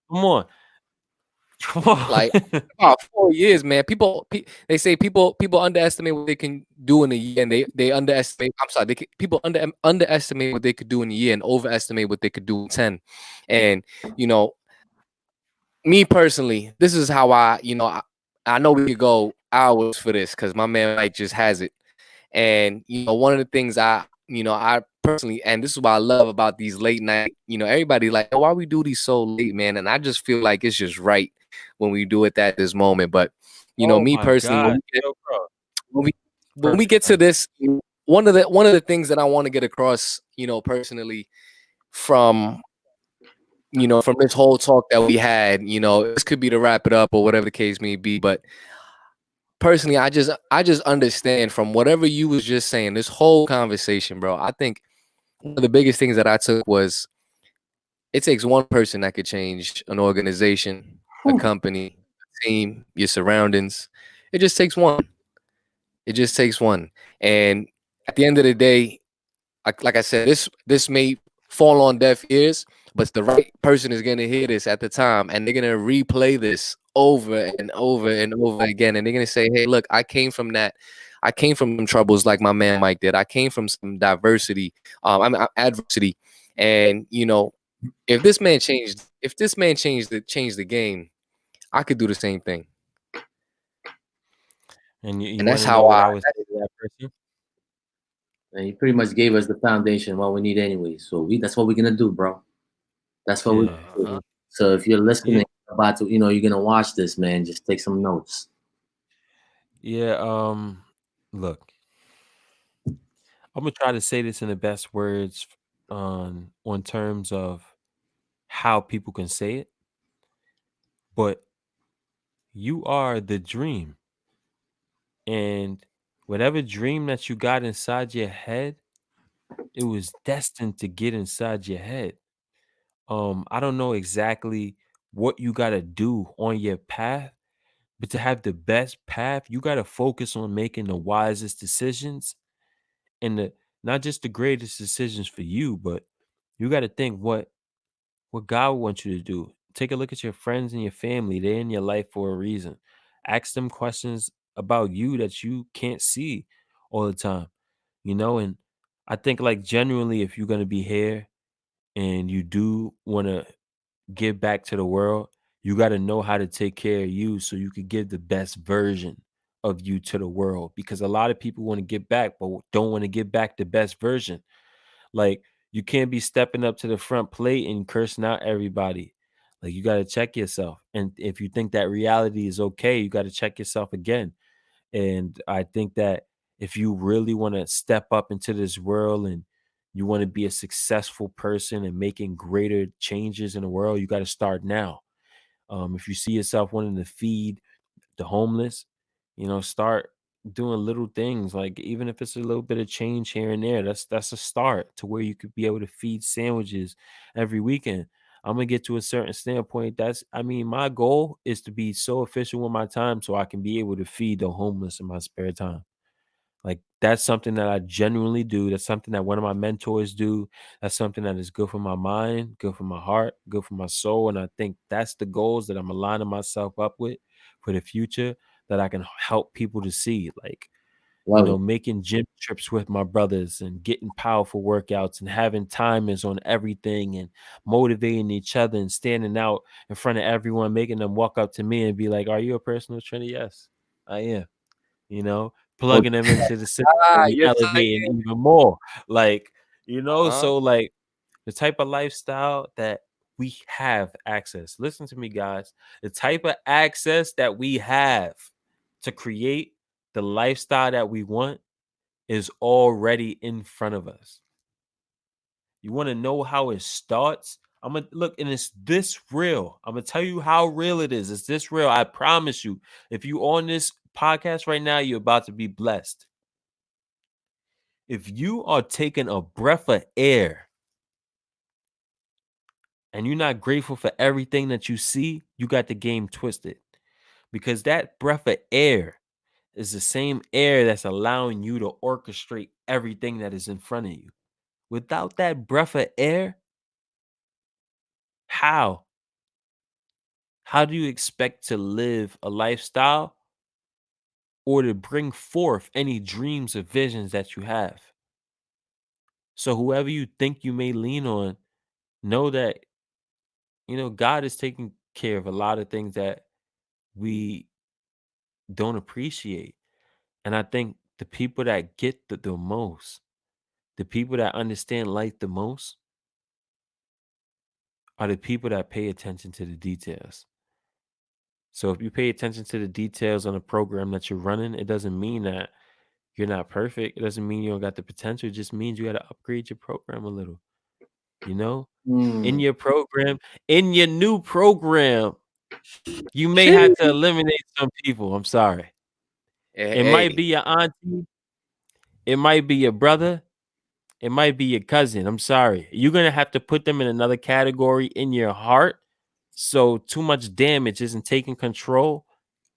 Come on. Like about 4 years, man. They say people underestimate what they can do in a year, and they underestimate. I'm sorry, people underestimate what they could do in a year and overestimate what they could do in 10. And me personally, this is how I know we could go hours for this because my man Mike just has it. And one of the things I personally, and this is what I love about these late night, everybody like, oh, why we do these so late, man? And I just feel like it's just right when we do it at this moment. But me personally, when we get to this, one of the things that I want to get across, personally, from from this whole talk that we had, this could be to wrap it up or whatever the case may be, but personally, I just understand from whatever you was just saying, this whole conversation, bro. I think one of the biggest things that I took was it takes one person that could change an organization, a company, a team, your surroundings. It just takes one. It just takes one. And at the end of the day, like I said, this may fall on deaf ears, but the right person is gonna hear this at the time, and they're gonna replay this over and over and over again, and they're gonna say, "Hey, look, I came from that. I came from some troubles like my man Mike did. I came from some adversity, and if this man changed the game, I could do the same thing." And you And want that's to know how what I I would say to that person? And he pretty much gave us the foundation what we need anyway. So that's what we're gonna do, bro. That's what we Yeah. do. So if you're Yeah. listening about to, you're gonna watch this, man, just take some notes. Yeah. Look, I'm gonna try to say this in the best words on terms of how people can say it, but you are the dream. And whatever dream that you got inside your head, it was destined to get inside your head. I don't know exactly what you got to do on your path, but to have the best path, you got to focus on making the wisest decisions and not just the greatest decisions for you, but you got to think what God wants you to do. Take a look at your friends and your family. They're in your life for a reason. Ask them questions about you that you can't see all the time, and I think like genuinely if you're going to be here and you do want to give back to the world, you got to know how to take care of you so you could give the best version of you to the world, because a lot of people want to give back but don't want to give back the best version. Like, you can't be stepping up to the front plate and cursing out everybody. Like, you got to check yourself. And if you think that reality is okay, you got to check yourself again. And I think that if you really want to step up into this world and you want to be a successful person and making greater changes in the world, you got to start now. If you see yourself wanting to feed the homeless, start doing little things, like even if it's a little bit of change here and there, that's a start to where you could be able to feed sandwiches every weekend. I'm gonna get to a certain standpoint. My goal is to be so efficient with my time so I can be able to feed the homeless in my spare time. Like, that's something that I genuinely do. That's something that one of my mentors do. That's something that is good for my mind, good for my heart, good for my soul. And I think that's the goals that I'm aligning myself up with for the future, that I can help people to see. Like, Love it. making gym trips with my brothers and getting powerful workouts and having timers on everything and motivating each other and standing out in front of everyone, making them walk up to me and be like, "Are you a personal trainer?" Yes, I am. Oh, Plugging them into the system and you're elevating psychic. even more. Like, Uh-huh. so like the type of lifestyle that we have access. Listen to me, guys. The type of access that we have to create the lifestyle that we want is already in front of us. You want to know how it starts? I'm gonna look, and it's this real. I'm gonna tell you how real it is. It's this real. I promise you. If you on this podcast right now, you're about to be blessed. If you are taking a breath of air and you're not grateful for everything that you see, you got the game twisted. Because that breath of air is the same air that's allowing you to orchestrate everything that is in front of you. Without that breath of air, how? How do you expect to live a lifestyle or to bring forth any dreams or visions that you have? So whoever you think you may lean on, know that, God is taking care of a lot of things that we don't appreciate. And I think the people that get the most, the people that understand life the most, are the people that pay attention to the details. So if you pay attention to the details on a program that you're running, it doesn't mean that you're not perfect. It doesn't mean you don't got the potential. It just means you got to upgrade your program a little. You know, in your program, in your new program, you may have to eliminate some people. I'm sorry. It might Hey, be your auntie. It might be your brother. It might be your cousin. I'm sorry. You're going to have to put them in another category in your heart, so too much damage isn't taking control.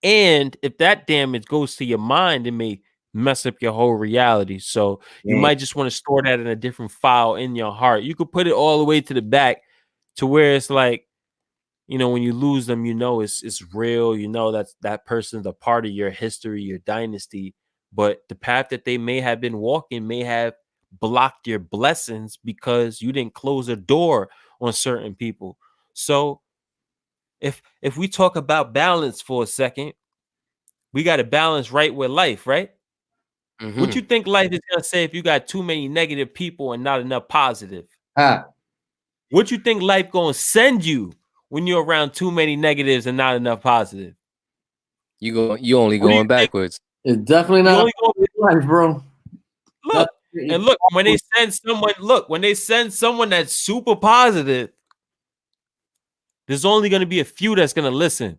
And if that damage goes to your mind, it may mess up your whole reality. So you man. might just want to store that in a different file in your heart. You could put it all the way to the back to where it's like, when you lose them, it's real. That person's a part of your history, your dynasty. But the path that they may have been walking may have blocked your blessings because you didn't close a door on certain people. So if we talk about balance for a second, we got to balance right with life, right? Mm-hmm. What you think life is gonna say if you got too many negative people and not enough positive? What you think life gonna send you when you're around too many negatives and not enough positive? You only going backwards. It's definitely not life, bro. Look, and look, when they send someone that's super positive, there's only gonna be a few that's gonna listen.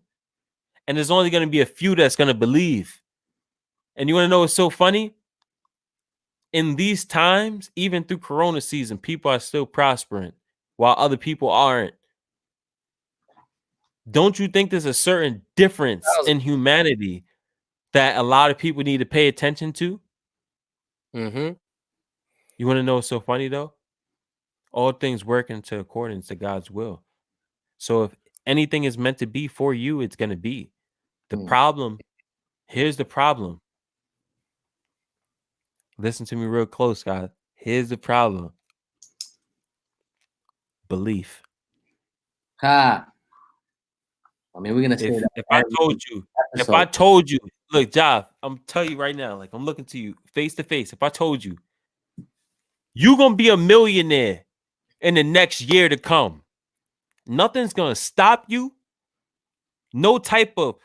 And there's only gonna be a few that's gonna believe. And you wanna know what's so funny? In these times, even through Corona season, people are still prospering while other people aren't. Don't you think there's a certain difference in humanity that a lot of people need to pay attention to? Mm-hmm. You want to know what's so funny though? All things work into accordance to God's will. So if anything is meant to be for you, it's going to be. The problem, here's the problem. Listen to me real close, guys. Here's the problem. Belief. I mean, we're gonna say if, that. If I told you, look, Job, I'm telling you right now, like I'm looking to you face to face. If I told you, you're gonna be a millionaire in the next year to come, nothing's gonna stop you. No type of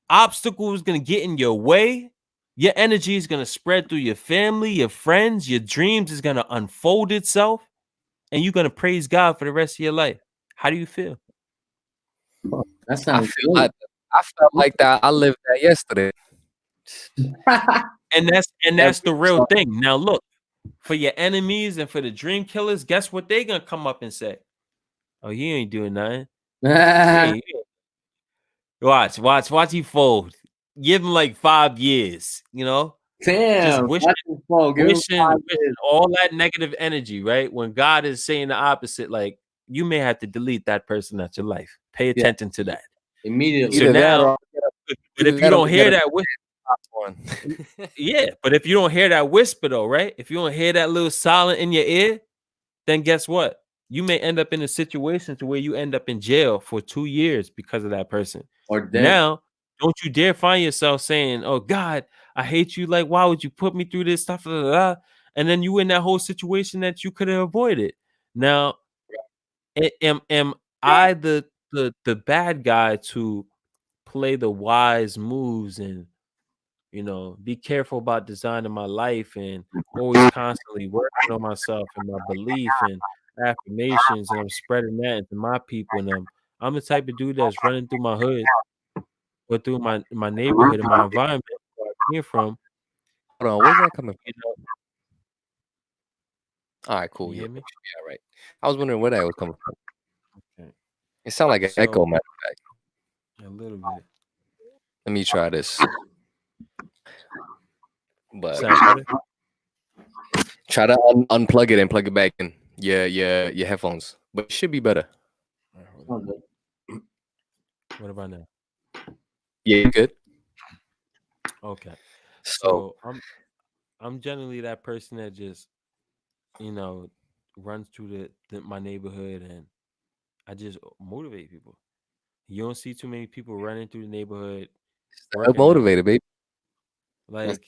obstacle is gonna get in your way. Your energy is gonna spread through your family, your friends, your dreams is gonna unfold itself, and you're gonna praise God for the rest of your life. How do you feel? That sounds I felt like that. I lived that yesterday. and that's the real thing. Now look, for your enemies and for the dream killers, guess what they gonna come up and say? Oh, he ain't doing nothing. Watch he fold. Give him like 5 years, you know? Damn, just wishing all that negative energy, right? When God is saying the opposite, like you may have to delete that person out your life. Pay attention to that. Immediately. So now, but if you don't hear that whisper, yeah, but if you don't hear that whisper though, right? If you don't hear that little silent in your ear, then guess what? You may end up in a situation to where you end up in jail for 2 years because of that person. Or dead. Now, don't you dare find yourself saying, "Oh God, I hate you. Like, why would you put me through this stuff?" And then you in that whole situation that you could have avoided. Now, am I the bad guy to play the wise moves and be careful about designing my life and always constantly working on myself and my belief and affirmations, and I'm spreading that into my people, and I'm the type of dude that's running through my hood or through my neighborhood and my environment where I came from. Hold on, where's that coming from? All right, cool. You Yeah, hear me? yeah, right. I was wondering where that was coming from. Okay. It sounded like an echo, matter of fact. A little bit. Let me try this. But try to unplug it and plug it back in. Your headphones. But it should be better. What about now? Yeah, good. Okay. So I'm generally that person that just runs through my neighborhood, and I just motivate people. You don't see too many people running through the neighborhood motivated, baby. Like,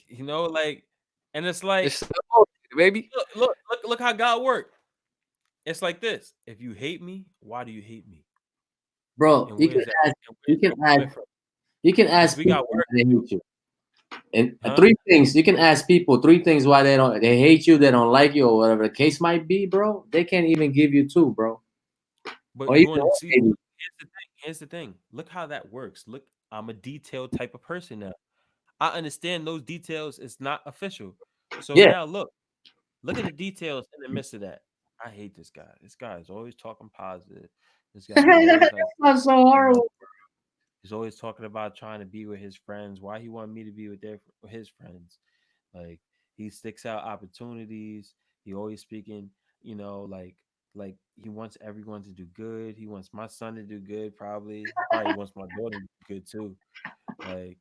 and it's like, it's motivated, baby. Look how God worked. It's like this. If you hate me, why do you hate me? Bro, you can ask we got work. They hate you. And 3 things. You can ask people 3 things why they hate you, they don't like you, or whatever the case might be, bro. They can't even give you 2, bro. But you want to see, here's the thing. Look how that works. Look, I'm a detailed type of person now. I understand those details is not official. So now look at the details in the midst of that. I hate this guy. This guy is always talking positive. This guy is always so horrible. He's always talking about trying to be with his friends. Why he want me to be with his friends? Like, he sticks out opportunities. He always speaking, like he wants everyone to do good. He wants my son to do good. Probably wants my daughter to do good too. Like,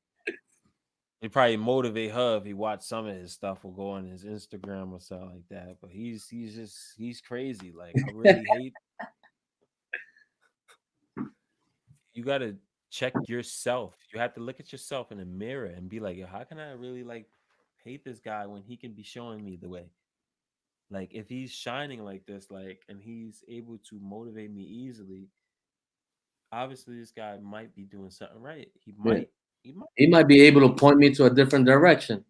he probably motivate her if he watched some of his stuff or go on his Instagram or something like that. But he's crazy. Like, I really hate. You gotta check yourself. You have to look at yourself in the mirror and be like, yo, how can I really like hate this guy when he can be showing me the way? Like if he's shining like this, like, and he's able to motivate me easily, obviously this guy might be doing something right. He Yeah. might. He might be able to point me to a different direction.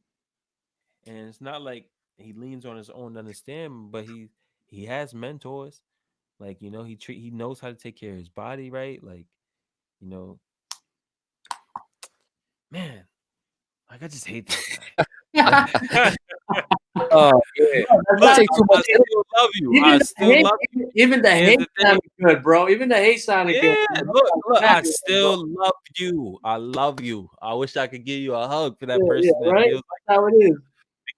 And it's not like he leans on his own understanding, but he has mentors. Like, you know, he knows how to take care of his body, right? Like, you know, man, like I just hate this guy. Oh yeah, Look, take too much. I still love you. I still love you. Even the hate sounded good, bro. Even the hate sounded good. Look, I still love you. I love you. I wish I could give you a hug for that person that right? feels like That's how it is.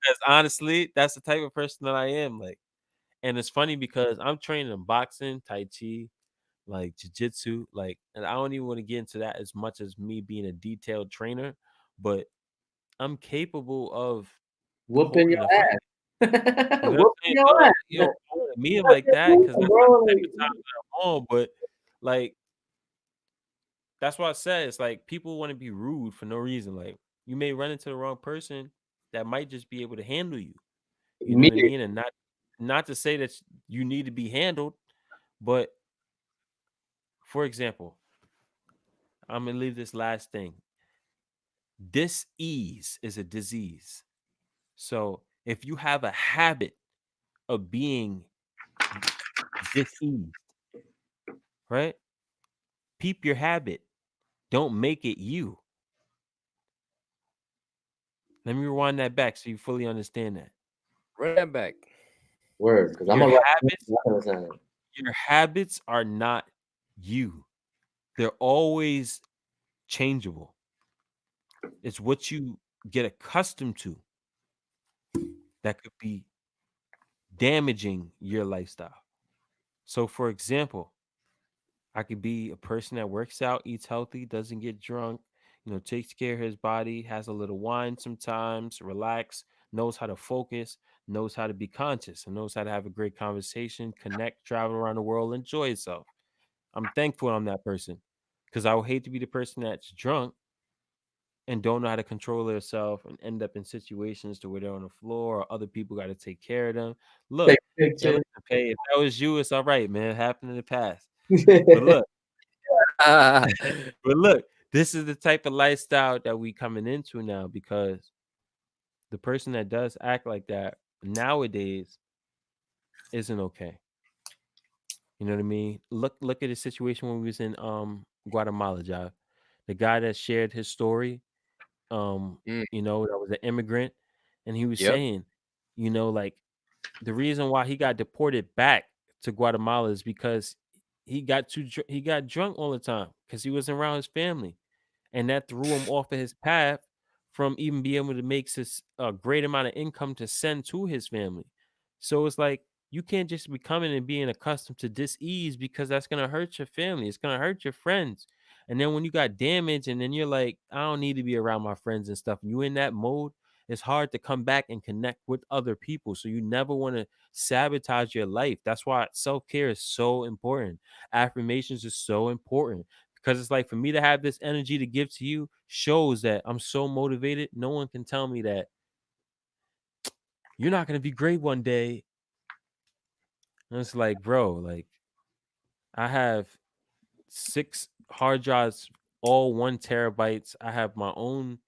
because honestly, that's the type of person that I am. Like, and it's funny because I'm training in boxing, tai chi, like jiu-jitsu, like, and I don't even want to get into that as much as me being a detailed trainer, but I'm capable of Whooping your ass. You know Whooping what I'm your ass. You don't want to meet him like that because that's not the type of time that I'm on. But like, that's why I said it's like people want to be rude for no reason. Like, you may run into the wrong person that might just be able to handle you. You know what I mean? And not to say that you need to be handled, but for example, I'm gonna leave this last thing. Dis-ease is a disease. So if you have a habit of being diseased, right? Peep your habit. Don't make it you. Let me rewind that back so you fully understand that. Run that back. Word, because your habits are not you. They're always changeable. It's what you get accustomed to that could be damaging your lifestyle. So, for example, I could be a person that works out, eats healthy, doesn't get drunk, you know, takes care of his body, has a little wine sometimes, relax, knows how to focus, knows how to be conscious, and knows how to have a great conversation, connect, travel around the world, enjoy himself. I'm thankful I'm that person because I would hate to be the person that's drunk and don't know how to control themselves and end up in situations to where they're on the floor or other people got to take care of them. Look, listen, Pay, if that was you, it's all right, man. It happened in the past. But look, this is the type of lifestyle that we coming into now because the person that does act like that nowadays isn't okay. You know what I mean? Look at the situation when we was in Guatemala, Job. The guy that shared his story, you know, that was an immigrant, and he was saying, you know, like the reason why he got deported back to Guatemala is because he got drunk all the time because he wasn't around his family, and that threw him off of his path from even being able to make a great amount of income to send to his family. So it's like you can't just be coming and being accustomed to dis-ease because that's gonna hurt your family. It's gonna hurt your friends. And then when you got damage, and then you're like, I don't need to be around my friends and stuff. You in that mode, it's hard to come back and connect with other people. So you never want to sabotage your life. That's why self-care is so important. Affirmations is so important because it's like for me to have this energy to give to you shows that I'm so motivated. No one can tell me that you're not going to be great one day. And it's like, bro, like I have 6 hard drives, all 1 terabytes. I have my own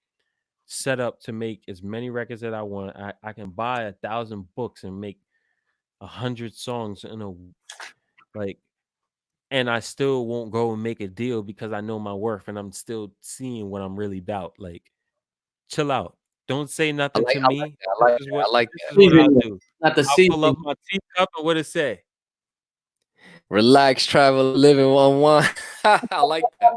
setup to make as many records that I want. I can buy 1,000 books and make 100 songs in a like, and I still won't go and make a deal because I know my worth and I'm still seeing what I'm really about. Like, chill out. Don't say nothing to me. This is what I'll do. I'll pull up my teacup and what it say. Relax, travel, live in one. I like that.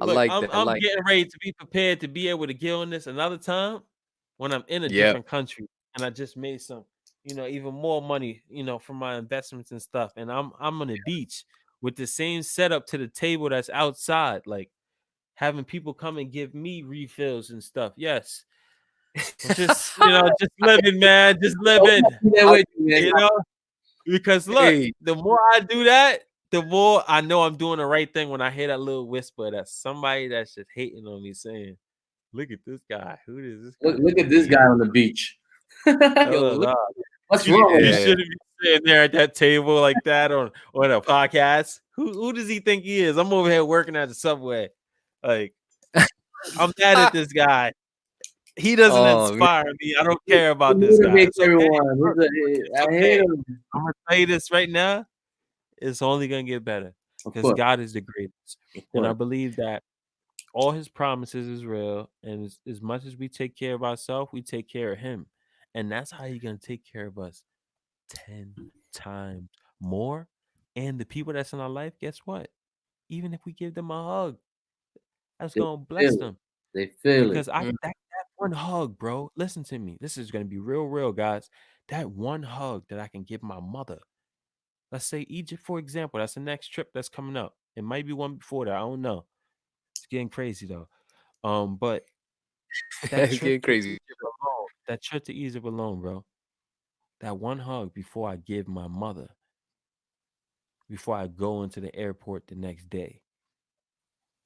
I'm getting ready to be prepared to be able to get on this another time when I'm in a different country and I just made some, you know, even more money, you know, from my investments and stuff. And I'm on the beach with the same setup to the table that's outside, like having people come and give me refills and stuff. Yes. I'm just, you know, just living, man. Just living. You know, because look, the more I do that, the more I know I'm doing the right thing when I hear that little whisper that somebody that's just hating on me saying, "Look at this guy. Who does this guy Look think at this he is?" guy on the beach. Yo, Oh, look, nah. What's You, wrong with you him? yeah, shouldn't be sitting there at that table like that on a podcast. Who does he think he is? I'm over here working at the Subway. Like, I'm mad at this guy. He doesn't oh man, inspire me. I don't He care about this guy. motivates It's okay. everyone. Look, it's I hate okay. him. I'm gonna tell you this right now. It's only gonna get better Of because course, God is the greatest, of and I course. believe that all His promises is real. And as much as we take care of ourselves, we take care of Him, and that's how He's gonna take care of us 10 times more. And the people that's in our life, guess what? Even if we give them a hug, that's They gonna bless feel it. them. They feel it. Because I mm, that one hug, bro. Listen to me. This is gonna be real, guys. That one hug that I can give my mother. Let's say Egypt, for example. That's the next trip that's coming up. It might be one before that. I don't know. It's getting crazy though. But that it's trip getting to crazy. Egypt alone, bro. That one hug before I give my mother, before I go into the airport the next day,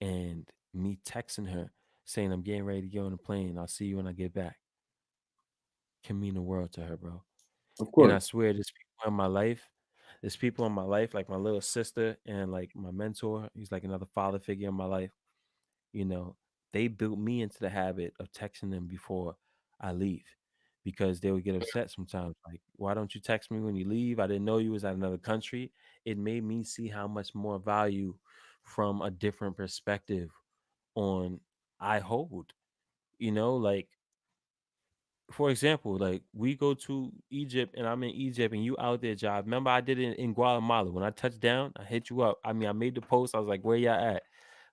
and me texting her saying I'm getting ready to get on the plane. I'll see you when I get back. Can mean the world to her, bro. Of And I course. swear, there's people in my life, like my little sister and like my mentor. He's like another father figure in my life. You know, they built me into the habit of texting them before I leave because they would get upset sometimes. Like, why don't you text me when you leave? I didn't know you was at another country. It made me see how much more value from a different perspective on I hold. Like for example, like we go to Egypt and I'm in Egypt and you out there, job. Remember, I did it in Guatemala. When I touched down, I hit you up. I mean, I made the post. I was like, where y'all at?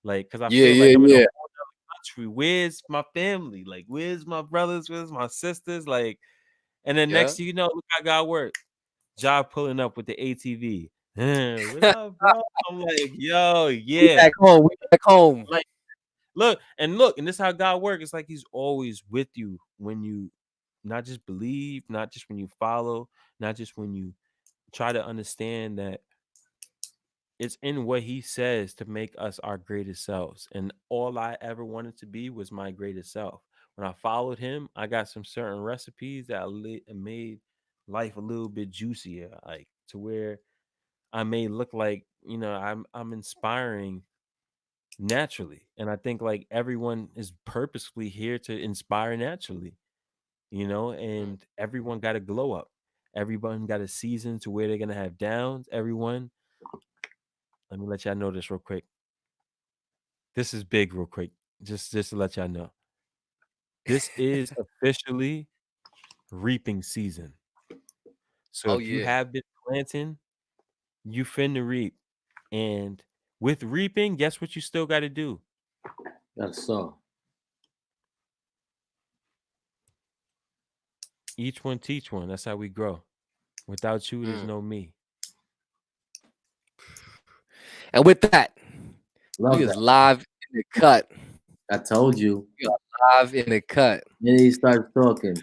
Like, because I Yeah, feel like yeah, I'm in a yeah, whole country. Where's my family? Like, where's my brothers? Where's my sisters? Like, and then yeah. next thing you know, look, I got work. Job pulling up with the ATV. What up, bro? I'm like, yo, We yeah. back home. We back home. Like, look, and this is how God works. It's like He's always with you when you not just believe, not just when you follow, not just when you try to understand that it's in what He says to make us our greatest selves. And all I ever wanted to be was my greatest self. When I followed Him, I got some certain recipes that made life a little bit juicier, like to where I may look like I'm inspiring naturally. And I think like everyone is purposefully here to inspire naturally, Mm. and everyone got to glow up. Everyone got a season to where they're going to have downs. Everyone, let me let y'all know this real quick. This is big real quick. Just to let y'all know. This is officially reaping season. So Oh if you yeah. have been planting, you finna reap. And with reaping, guess what you still got to do? That's so. Each one teach one. That's how we grow. Without you, there's Mm. no me. And with that, we Love is that. live in the cut. I told you. We are live in the cut. Then he starts talking.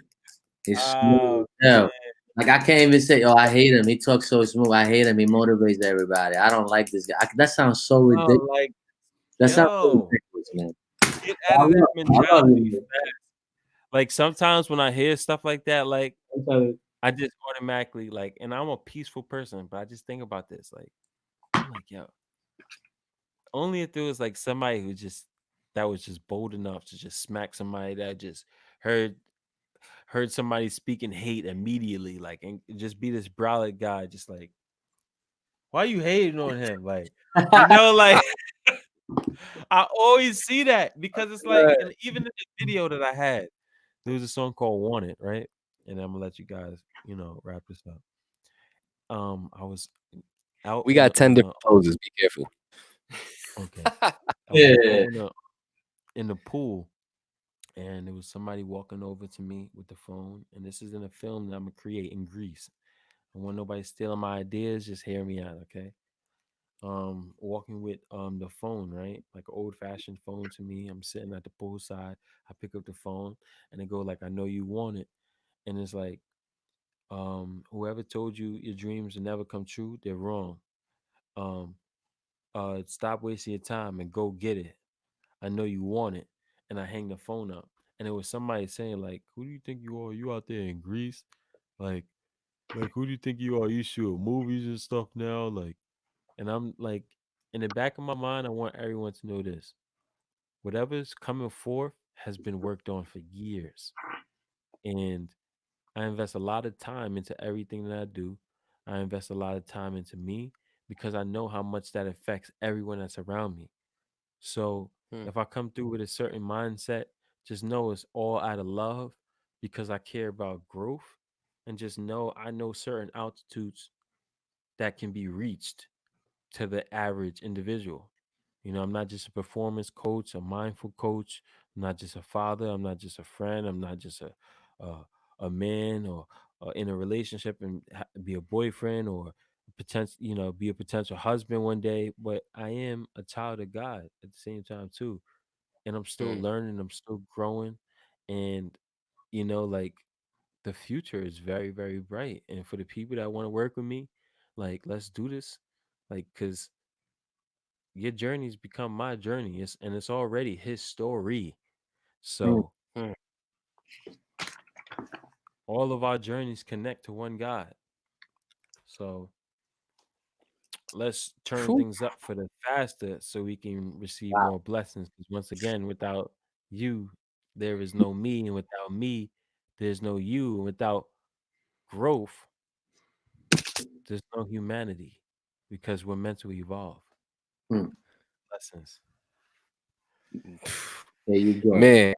He's smooth Oh, as hell. man. Like I can't even say, "Oh, I hate him." He talks so smooth. I hate him. He motivates everybody. I don't like this guy. That sounds so ridiculous. Oh, like, That sounds so yo, ridiculous, man. get out of that I love mentality him. fast. Like sometimes when I hear stuff like that, like Man. I just automatically like, and I'm a peaceful person, but I just think about this. Like, I'm like, yo, only if there was like somebody that was just bold enough to just smack somebody that just heard somebody speaking hate immediately, like, and just be this brolic guy, just like, why you hating on him? Like, like I always see that because it's like, and even in the video that I had, there was a song called "Want It," right? And I'm gonna let you guys, wrap this up. I was out We in got 10 different poses. Be careful. okay. I was Yeah. out in the pool, and there was somebody walking over to me with the phone. And this is in a film that I'm gonna create in Greece. I want nobody stealing my ideas. Just hear me out, okay? Walking with the phone, right? Like an old fashioned phone to me. I'm sitting at the poolside. I pick up the phone and they go like, "I know you want it," and it's like, whoever told you your dreams will never come true, they're wrong. Stop wasting your time and go get it. I know you want it. And I hang the phone up. And it was somebody saying, like, who do you think you are? You out there in Greece? Like, who do you think you are? You shoot movies and stuff now? Like, and I'm like, in the back of my mind, I want everyone to know this. Whatever's coming forth has been worked on for years. And I invest a lot of time into everything that I do. I invest a lot of time into me because I know how much that affects everyone that's around me. So Hmm. if I come through with a certain mindset, just know it's all out of love because I care about growth, and just know I know certain altitudes that can be reached to the average individual. I'm not just a performance coach, a mindful coach. I'm not just a father. I'm not just a friend. I'm not just a, a man or in a relationship and be a boyfriend or potential, be a potential husband one day. But I am a child of God at the same time too, and I'm still Hmm. learning. I'm still growing, and like the future is very, very bright. And for the people that want to work with me, like let's do this, like because your journey's become my journey. And it's already his story. Mm. So all of our journeys connect to one God. So let's turn Phew. things up for the faster so we can receive Wow. more blessings. Because once again, without you, there is no me. And without me, there's no you. And without growth, there's no humanity because we're meant to evolve. Mm. Blessings. There you go. Man,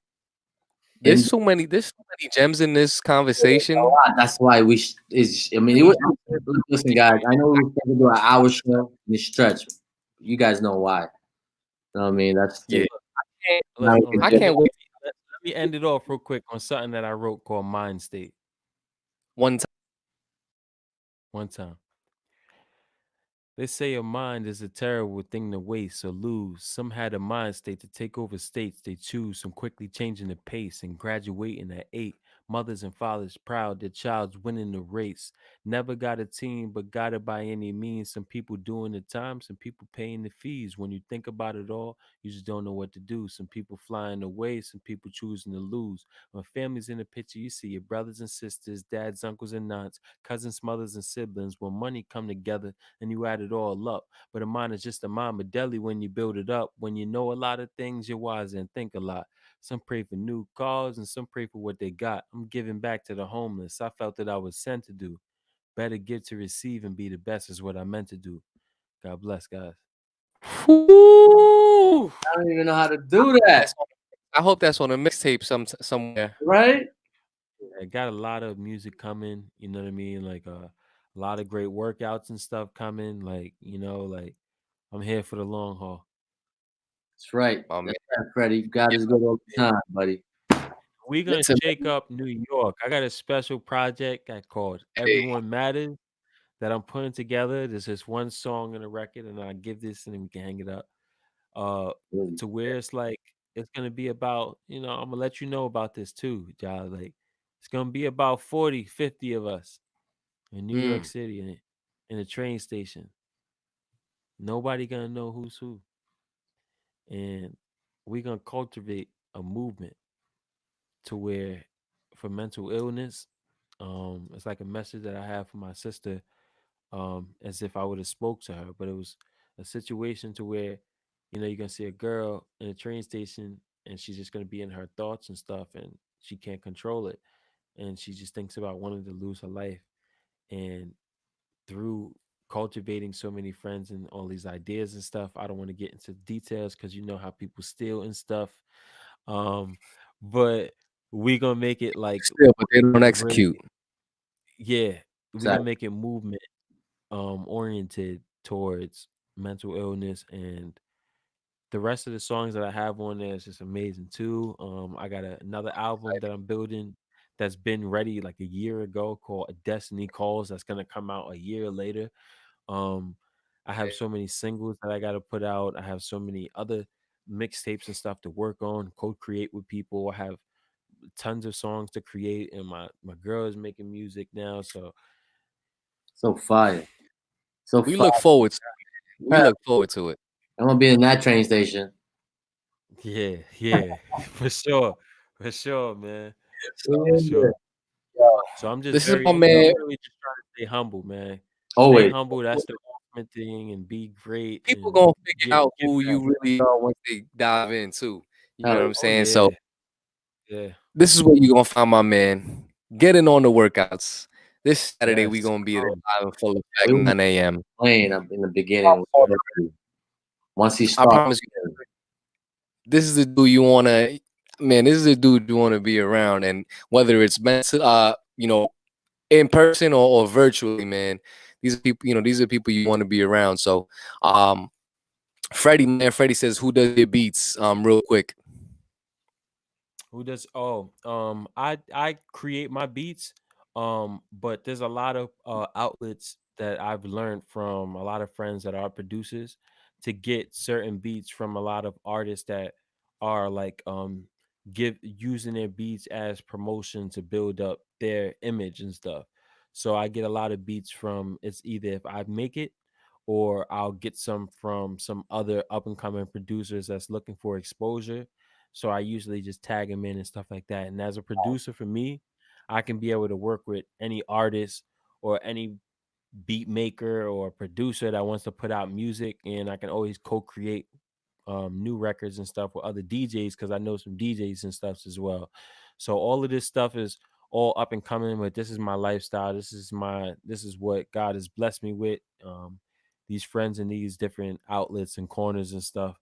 And there's so many gems in this a conversation. lot. That's why I mean, it was. Listen, guys. I know we were supposed to do an hour show in the stretch. You guys know why. You know what I mean? That's Yeah. the. Now Look, we can I do it. can't wait let me end it off real quick on something that I wrote called Mind State one time. one time. They say a mind is a terrible thing to waste or lose. Some had a mind state to take over states they choose, some quickly changing the pace and graduating at 8. Mothers and fathers proud their child's winning the race. Never got a team, but got it by any means. Some people doing the time, some people paying the fees. When you think about it all, you just don't know what to do. Some people flying away, some people choosing to lose. When family's in the picture, you see your brothers and sisters, dads, uncles and aunts, cousins, mothers and siblings. When money come together, and you add it all up. But a mind is just a mind, but deadly when you build it up. When you know a lot of things, you're wise and think a lot. Some pray for new cars and some pray for what they got. I'm giving back to the homeless. I felt that I was sent to do. Better give to receive and be the best is what I meant to do. God bless, guys. Whew. I don't even know how to do that. I hope that's on a mixtape somewhere. Right? I got a lot of music coming, you know what I mean? Like a lot of great workouts and stuff coming. Like, like I'm here for the long haul. That's right. Oh man. That's right, Freddie. God Yeah, is good all the time, buddy. We're gonna listen, shake up New York. I got a special project I called hey, Everyone Matters that I'm putting together. There's just one song in the record, and I give this and then we can hang it up. Uh Really. to where it's like it's gonna be about, I'm gonna let you know about this too, Jai. Like it's gonna be about 40, 50 of us in New York mm, City in a train station. Nobody gonna know who's who. And we're gonna cultivate a movement to where for mental illness, it's like a message that I have for my sister, as if I would have spoke to her, but it was a situation to where, you're gonna see a girl in a train station and she's just gonna be in her thoughts and stuff and she can't control it. And she just thinks about wanting to lose her life. And through cultivating so many friends and all these ideas and stuff, I don't want to get into details because you know how people steal and stuff. Um, but we gonna make it like still, but they don't really, execute. yeah, we gonna Exactly. make it movement oriented towards mental illness. And the rest of the songs that I have on there is just amazing too. I got another album that I'm building that's been ready like a year ago called A Destiny Calls that's gonna come out a year later. um I have so many singles that I got to put out. I have so many other mixtapes and stuff to work on, co-create with people. I have tons of songs to create, and my girl is making music now. So So fire. So We fire. look forward to it. We Yeah, look forward to it. I'm gonna be in that train station. Yeah, for sure, man, for Yeah. sure. So I'm This is I'm my man. really just trying to stay humble, man. Stay Always. humble. That's the ultimate thing, and be great People and gonna figure get out get who better. you really are once they dive in too. You know Hell what yeah. I'm Oh saying? So yeah. this is where you gonna find my man. Getting on the workouts. This Saturday we Yes. gonna be there Come. live in full effect, We were 9 a.m. playing up in the beginning. Once he I starts, promise you, this is the dude you wanna, man. This is the dude you wanna be around, and whether it's mental, in person or virtually, man. These are people, these are people you want to be around. So, Freddie, man, Freddie says, "Who does your beats?" Real quick. Who does? I create my beats. But there's a lot of outlets that I've learned from a lot of friends that are producers to get certain beats from a lot of artists that are like give using their beats as promotion to build up their image and stuff. So I get a lot of beats from it's either if I make it or I'll get some from some other up and coming producers that's looking for exposure. So I usually just tag them in and stuff like that. And as a producer for me, I can be able to work with any artist or any beat maker or producer that wants to put out music, and I can always co-create new records and stuff with other DJs because I know some DJs and stuff as well. So all of this stuff is all up and coming, but this is my lifestyle. This is what God has blessed me with. These friends in these different outlets and corners and stuff.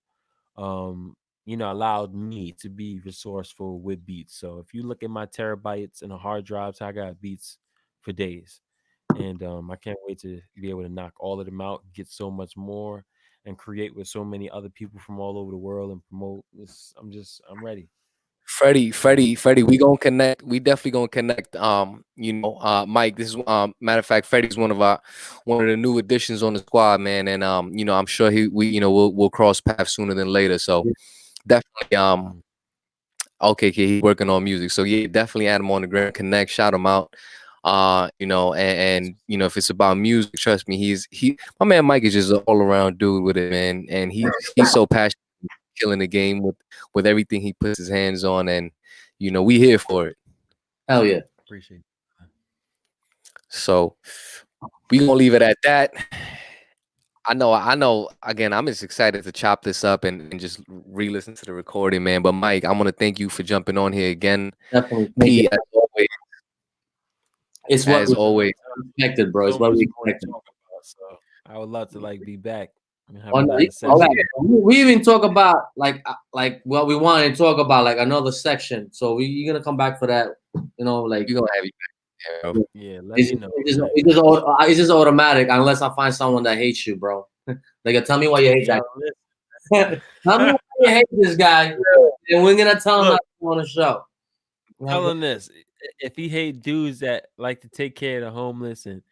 Allowed me to be resourceful with beats. So if you look at my terabytes and the hard drives, I got beats for days. And I can't wait to be able to knock all of them out, get so much more, and create with so many other people from all over the world and promote this. I'm ready. Freddie, we gonna connect. We definitely gonna connect. Mike. This is matter of fact, Freddie's one of the new additions on the squad, man. And I'm sure we'll cross paths sooner than later. So definitely okay, kid, he's working on music. So yeah, definitely add him on the Grand Connect, shout him out. And if it's about music, trust me, my man Mike is just an all around dude with it, man. And he's so passionate, killing the game with everything he puts his hands on, and we here for it. Hell yeah. Appreciate it. So we gonna leave it at that. I know. Again, I'm just excited to chop this up and just re-listen to the recording, man. But Mike, I want to thank you for jumping on here again. Definitely. P, as always. It's what As always, expected, bro. It's what we expected. So I would love to be back and have Oh, another no, session. we even talk about like what we wanted to talk about, like another section. So you're gonna come back for that, like we're gonna have you back, bro. Yeah, let me know. It's just automatic unless I find someone that hates you, bro. Like, tell me why you hate that. Tell me why you hate this guy, and we're gonna tell him not to on the show. Tell him this: if he hate dudes that like to take care of the homeless and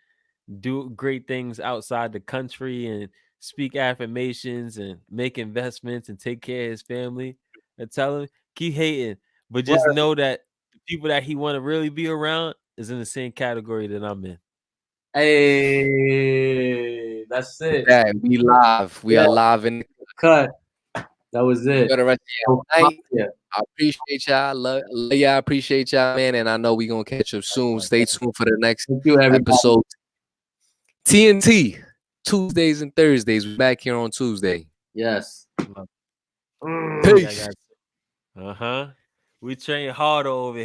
do great things outside the country and speak affirmations and make investments and take care of his family, and tell him keep hating, but just know that the people that he want to really be around is in the same category that I'm in. Hey, that's it. Yeah, we live. We are live in the cut. That was it. Enjoy the rest of your night. I appreciate y'all. Love y'all. Appreciate y'all, man. And I know we're gonna catch up soon. Stay tuned for the next episode. TNT Tuesdays and Thursdays. We're back here on Tuesday. Yes. Peace. We train hard over here.